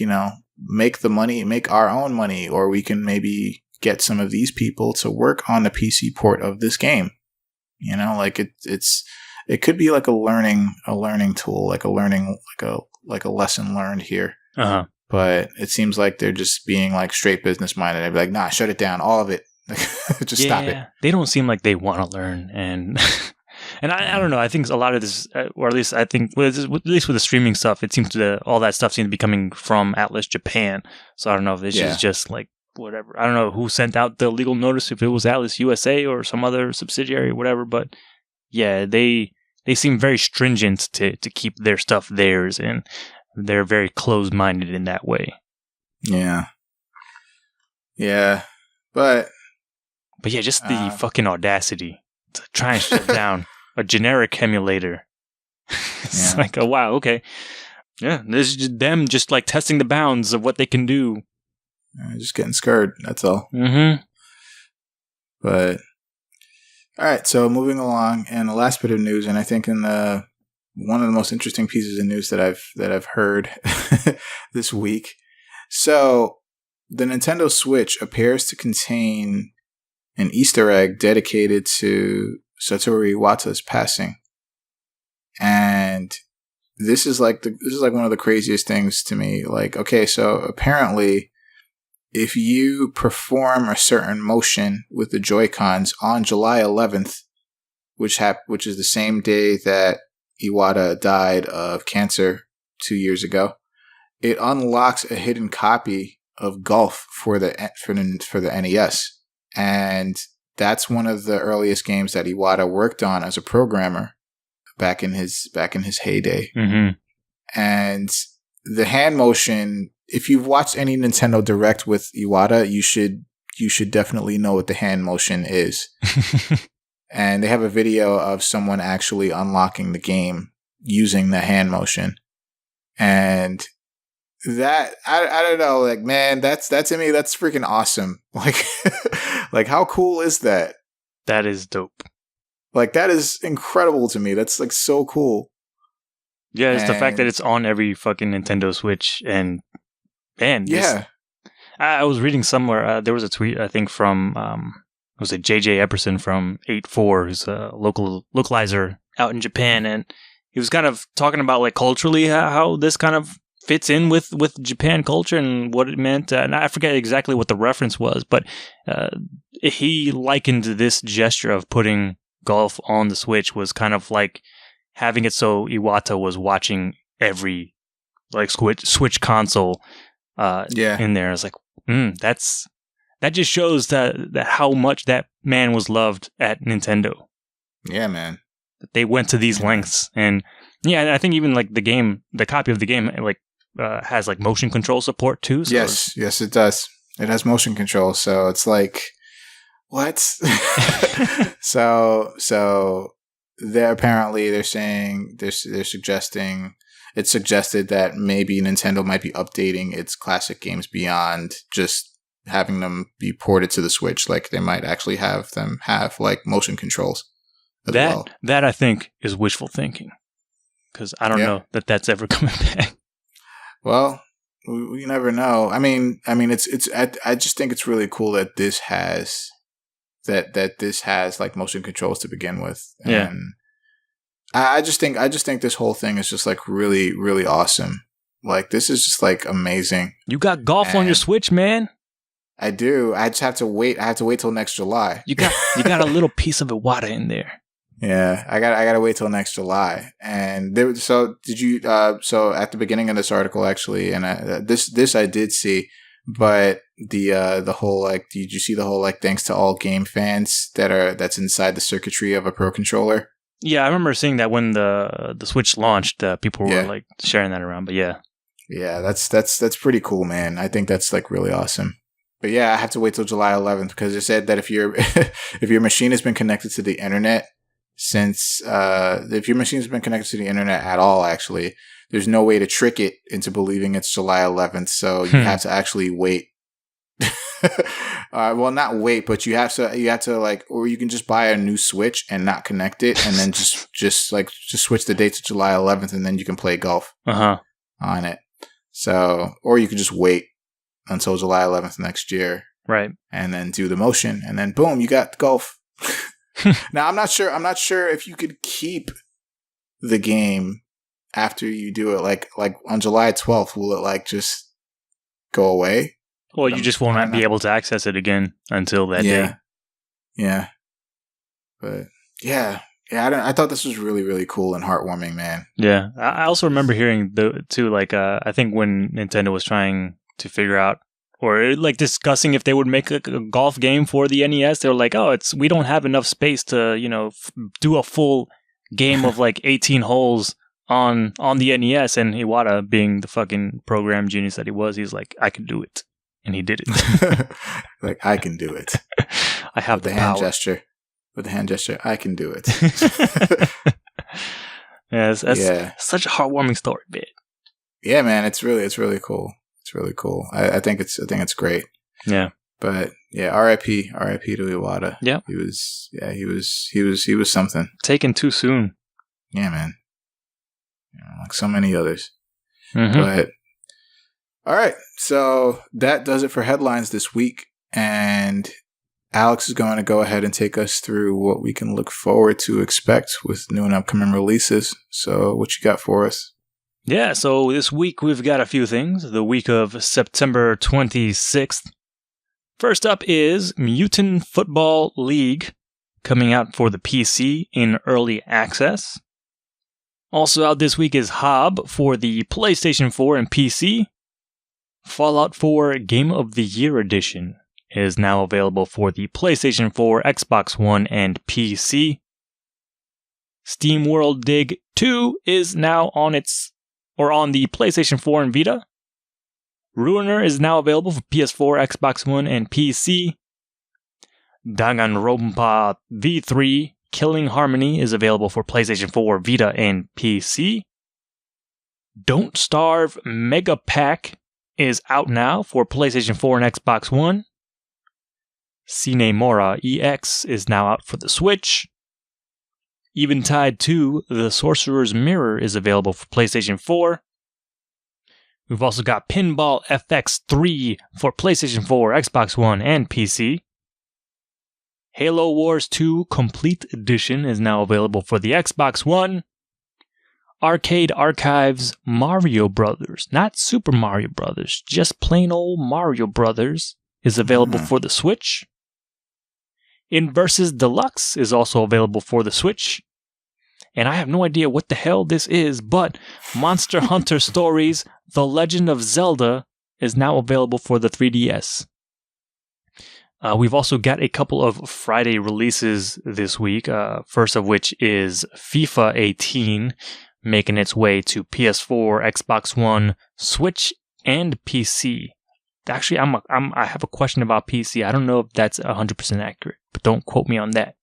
[SPEAKER 1] make the money, make our own money, or we can maybe get some of these people to work on the PC port of this game. Like it could be like a learning tool, like a lesson learned here. But it seems like they're just being like straight business minded. They'd be like, nah, shut it down, all of it. Just stop it.
[SPEAKER 2] They don't seem like they want to learn, and and I don't know. I think a lot of this, or at least I think, at least with the streaming stuff, it seems all that stuff seems to be coming from Atlus Japan. So I don't know if this is just like whatever. I don't know who sent out the legal notice, if it was Atlus USA or some other subsidiary or whatever. But yeah, they seem very stringent to keep their stuff theirs, and they're very closed-minded in that way.
[SPEAKER 1] Yeah. Yeah. But
[SPEAKER 2] yeah, just the fucking audacity to try and shut down a generic emulator. It's like, oh, wow, okay. Yeah, this is just them just like testing the bounds of what they can do.
[SPEAKER 1] Just getting scared, that's all.
[SPEAKER 2] Mm-hmm.
[SPEAKER 1] But, all right, so moving along, and the last bit of news, and I think one of the most interesting pieces of news that I've heard this week. So, the Nintendo Switch appears to contain an Easter egg dedicated to Satoru Iwata's passing, and this is like one of the craziest things to me. Like, okay, so apparently, if you perform a certain motion with the Joy-Cons on July 11th, which is the same day that Iwata died of cancer 2 years ago, it unlocks a hidden copy of Golf for the NES. And that's one of the earliest games that Iwata worked on as a programmer back in his heyday.
[SPEAKER 2] Mm-hmm.
[SPEAKER 1] And the hand motion, if you've watched any Nintendo Direct with Iwata, you should definitely know what the hand motion is. And they have a video of someone actually unlocking the game using the hand motion. And that, I don't know, like, man, that's to me, that's freaking awesome. Like, like, how cool is that?
[SPEAKER 2] That is dope.
[SPEAKER 1] Like, that is incredible to me. That's like so cool.
[SPEAKER 2] Yeah, it's the fact that it's on every fucking Nintendo Switch, and man, I was reading somewhere, there was a tweet, I think, from, was it JJ Epperson from 8-4, who's a localizer out in Japan, and he was kind of talking about, like, culturally, how this kind of fits in with Japan culture and what it meant. And I forget exactly what the reference was, but he likened this gesture of putting Golf on the Switch was kind of like having it so Iwata was watching every like Switch console in there. It's like, that just shows that how much that man was loved at Nintendo.
[SPEAKER 1] Yeah, man.
[SPEAKER 2] That they went to these lengths. And yeah, I think even like the copy of the game, like has like motion control support too. So
[SPEAKER 1] yes, it does. It has motion control, so it's like, what? so they're saying they're suggesting. It's suggested that maybe Nintendo might be updating its classic games beyond just having them be ported to the Switch. Like they might actually have them have like motion controls as well.
[SPEAKER 2] That I think is wishful thinking, because I don't know that that's ever coming back.
[SPEAKER 1] Well, we never know. I mean, it's. I just think it's really cool that this has this has like motion controls to begin with. And I just think this whole thing is just like really, really awesome. Like this is just like amazing.
[SPEAKER 2] You got golf on your Switch, man.
[SPEAKER 1] I do. I just have to wait. I have to wait till next July.
[SPEAKER 2] You got a little piece of Iwata in there.
[SPEAKER 1] Yeah, I got to wait till next July. And so did you? So at the beginning of this article, actually, and this I did see, but the whole like, did you see the whole like thanks to all game fans that's inside the circuitry of a Pro controller?
[SPEAKER 2] Yeah, I remember seeing that when the Switch launched. People were like sharing that around. But yeah, that's pretty cool, man. I think that's like really awesome. But yeah, I have to wait till July 11th because it said that if your machine has been connected to the internet since if your machine has been connected to the internet at all, actually, there's no way to trick it into believing it's July 11th. So you have to actually wait. Well, not wait, but you have to like, or you can just buy a new Switch and not connect it, and then just switch the date to July 11th, and then you can play golf on it. So, or you could just wait until July 11th next year, right? And
[SPEAKER 1] then do the motion, and then boom, you got golf. Now, I'm not sure if you could keep the game after you do it. Like on July 12th, will it like just go away?
[SPEAKER 2] Well, you just won't be able to access it again until that day.
[SPEAKER 1] Yeah. But yeah. I thought this was really, really cool and heartwarming, man.
[SPEAKER 2] Yeah. I also remember hearing too, like, I think when Nintendo was trying to figure out or like discussing if they would make a golf game for the NES, they were like, oh, we don't have enough space to, do a full game of like 18 holes on the NES. And Iwata, being the fucking program genius that he was, he's like, I can do it. And he did it.
[SPEAKER 1] Like, I can do it.
[SPEAKER 2] I have the hand gesture.
[SPEAKER 1] With the hand gesture, I can do it.
[SPEAKER 2] That's such a heartwarming story, man.
[SPEAKER 1] Yeah, man, it's really cool. It's really cool. I think it's great.
[SPEAKER 2] Yeah.
[SPEAKER 1] But yeah, R.I.P. to Iwata.
[SPEAKER 2] Yeah.
[SPEAKER 1] He was something.
[SPEAKER 2] Taken too soon.
[SPEAKER 1] Yeah, man. Like so many others.
[SPEAKER 2] Mm-hmm.
[SPEAKER 1] But all right, so that does it for headlines this week, and Alex is going to go ahead and take us through what we can look forward to expect with new and upcoming releases. So what you got for us?
[SPEAKER 2] Yeah, so this week we've got a few things. The week of September 26th. First up is Mutant Football League, coming out for the PC in early access. Also out this week is Hob for the PlayStation 4 and PC. Fallout 4 Game of the Year Edition is now available for the PlayStation 4, Xbox One, and PC. Steam World Dig 2 is now on the PlayStation 4 and Vita. Ruiner is now available for PS4, Xbox One, and PC. Danganronpa V3 Killing Harmony is available for PlayStation 4, Vita, and PC. Don't Starve Mega Pack is out now for PlayStation 4 and Xbox One. Cinemora EX is now out for the Switch. Eventide 2, The Sorcerer's Mirror is available for PlayStation 4. We've also got Pinball FX 3 for PlayStation 4, Xbox One, and PC. Halo Wars 2 Complete Edition is now available for the Xbox One. Arcade Archives Mario Brothers, not Super Mario Brothers, just plain old Mario Brothers, is available for the Switch. Inversus Deluxe is also available for the Switch. And I have no idea what the hell this is, but Monster Hunter Stories The Legend of Zelda is now available for the 3DS. We've also got a couple of Friday releases this week, first of which is FIFA 18, making its way to PS4, Xbox One, Switch, and PC. Actually, I have a question about PC. I don't know if that's 100% accurate, but don't quote me on that.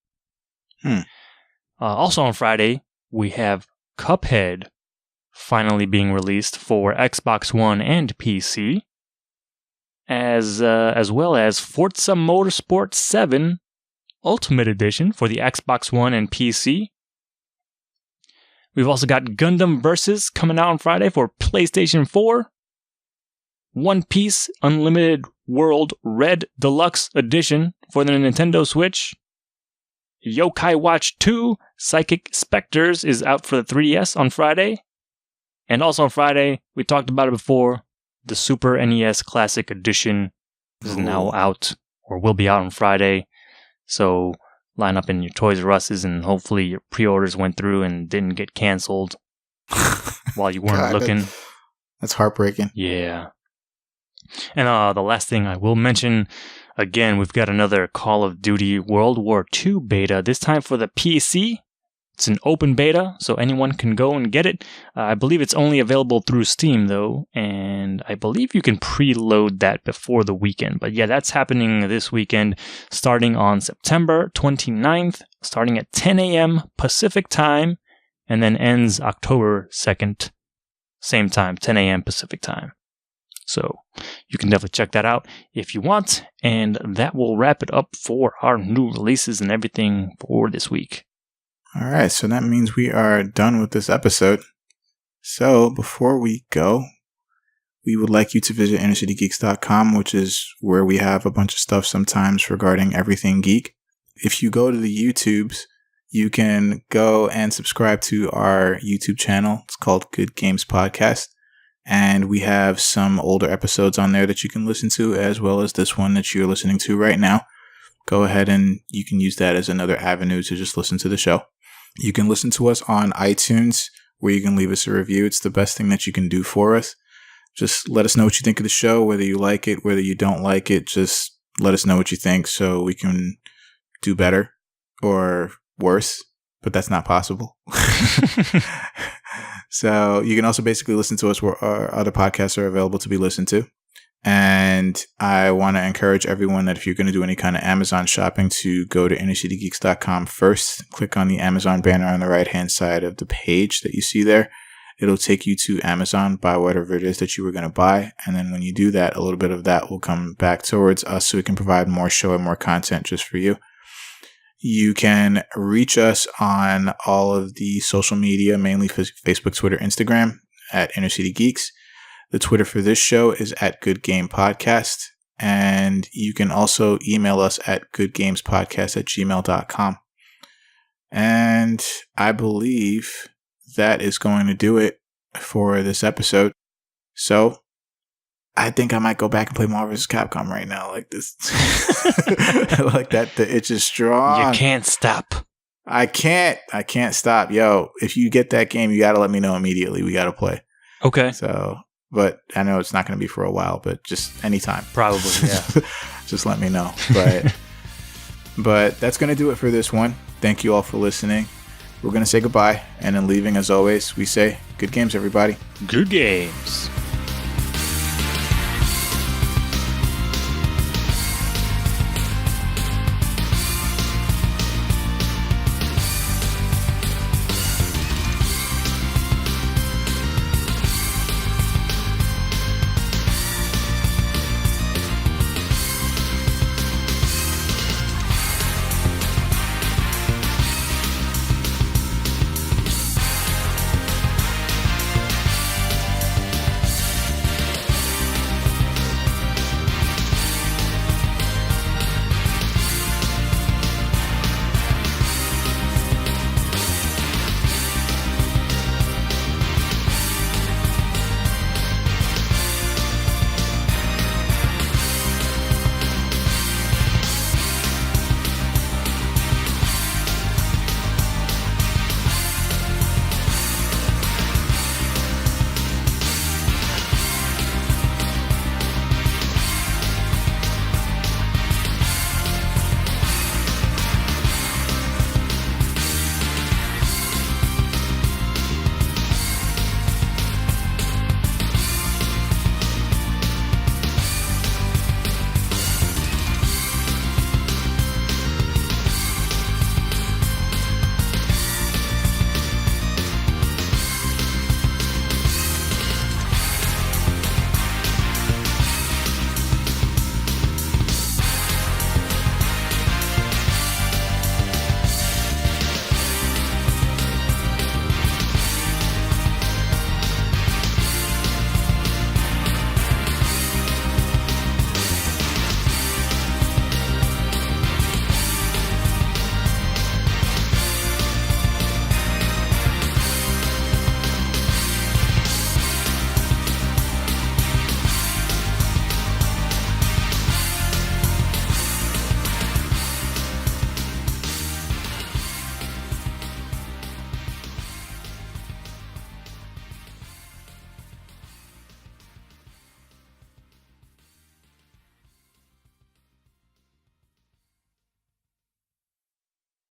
[SPEAKER 2] Also on Friday, we have Cuphead finally being released for Xbox One and PC, as well as Forza Motorsport 7 Ultimate Edition for the Xbox One and PC. We've also got Gundam Versus coming out on Friday for PlayStation 4. One Piece Unlimited World Red Deluxe Edition for the Nintendo Switch. Yokai Watch 2 Psychic Spectres is out for the 3DS on Friday. And also on Friday, we talked about it before, the Super NES Classic Edition is now out, or will be out on Friday. So line up in your Toys R Us's and hopefully your pre-orders went through and didn't get canceled while you weren't looking.
[SPEAKER 1] That's heartbreaking.
[SPEAKER 2] Yeah. And the last thing I will mention, again, we've got another Call of Duty World War II beta, this time for the PC. It's an open beta, so anyone can go and get it. I believe it's only available through Steam, though, and I believe you can preload that before the weekend. But yeah, that's happening this weekend, starting on September 29th, starting at 10 a.m. Pacific time, and then ends October 2nd, same time, 10 a.m. Pacific time. So you can definitely check that out if you want, and that will wrap it up for our new releases and everything for this week.
[SPEAKER 1] All right, so that means we are done with this episode. So before we go, we would like you to visit innercitygeeks.com, which is where we have a bunch of stuff sometimes regarding everything geek. If you go to the YouTubes, you can go and subscribe to our YouTube channel. It's called Good Games Podcast. And we have some older episodes on there that you can listen to, as well as this one that you're listening to right now. Go ahead and you can use that as another avenue to just listen to the show. You can listen to us on iTunes, where you can leave us a review. It's the best thing that you can do for us. Just let us know what you think of the show, whether you like it, whether you don't like it. Just let us know what you think so we can do better or worse, but that's not possible. So you can also basically listen to us where our other podcasts are available to be listened to. And I want to encourage everyone that if you're going to do any kind of Amazon shopping, to go to innercitygeeks.com first. Click on the Amazon banner on the right-hand side of the page that you see there. It'll take you to Amazon, buy whatever it is that you were going to buy. And then when you do that, a little bit of that will come back towards us so we can provide more show and more content just for you. You can reach us on all of the social media, mainly Facebook, Twitter, Instagram, at Inner City Geeks. The Twitter for this show is at Good Game Podcast. And you can also email us at goodgamespodcast@gmail.com. And I believe that is going to do it for this episode. So I think I might go back and play Marvel vs. Capcom right now. Like this. Like that. The itch is strong.
[SPEAKER 2] You can't stop.
[SPEAKER 1] I can't stop. Yo, if you get that game, you got to let me know immediately. We got to play.
[SPEAKER 2] Okay.
[SPEAKER 1] So, but I know it's not going to be for a while, but just anytime.
[SPEAKER 2] Probably, yeah.
[SPEAKER 1] Just let me know. But that's going to do it for this one. Thank you all for listening. We're going to say goodbye. And in leaving, as always, we say good games, everybody.
[SPEAKER 2] Good games.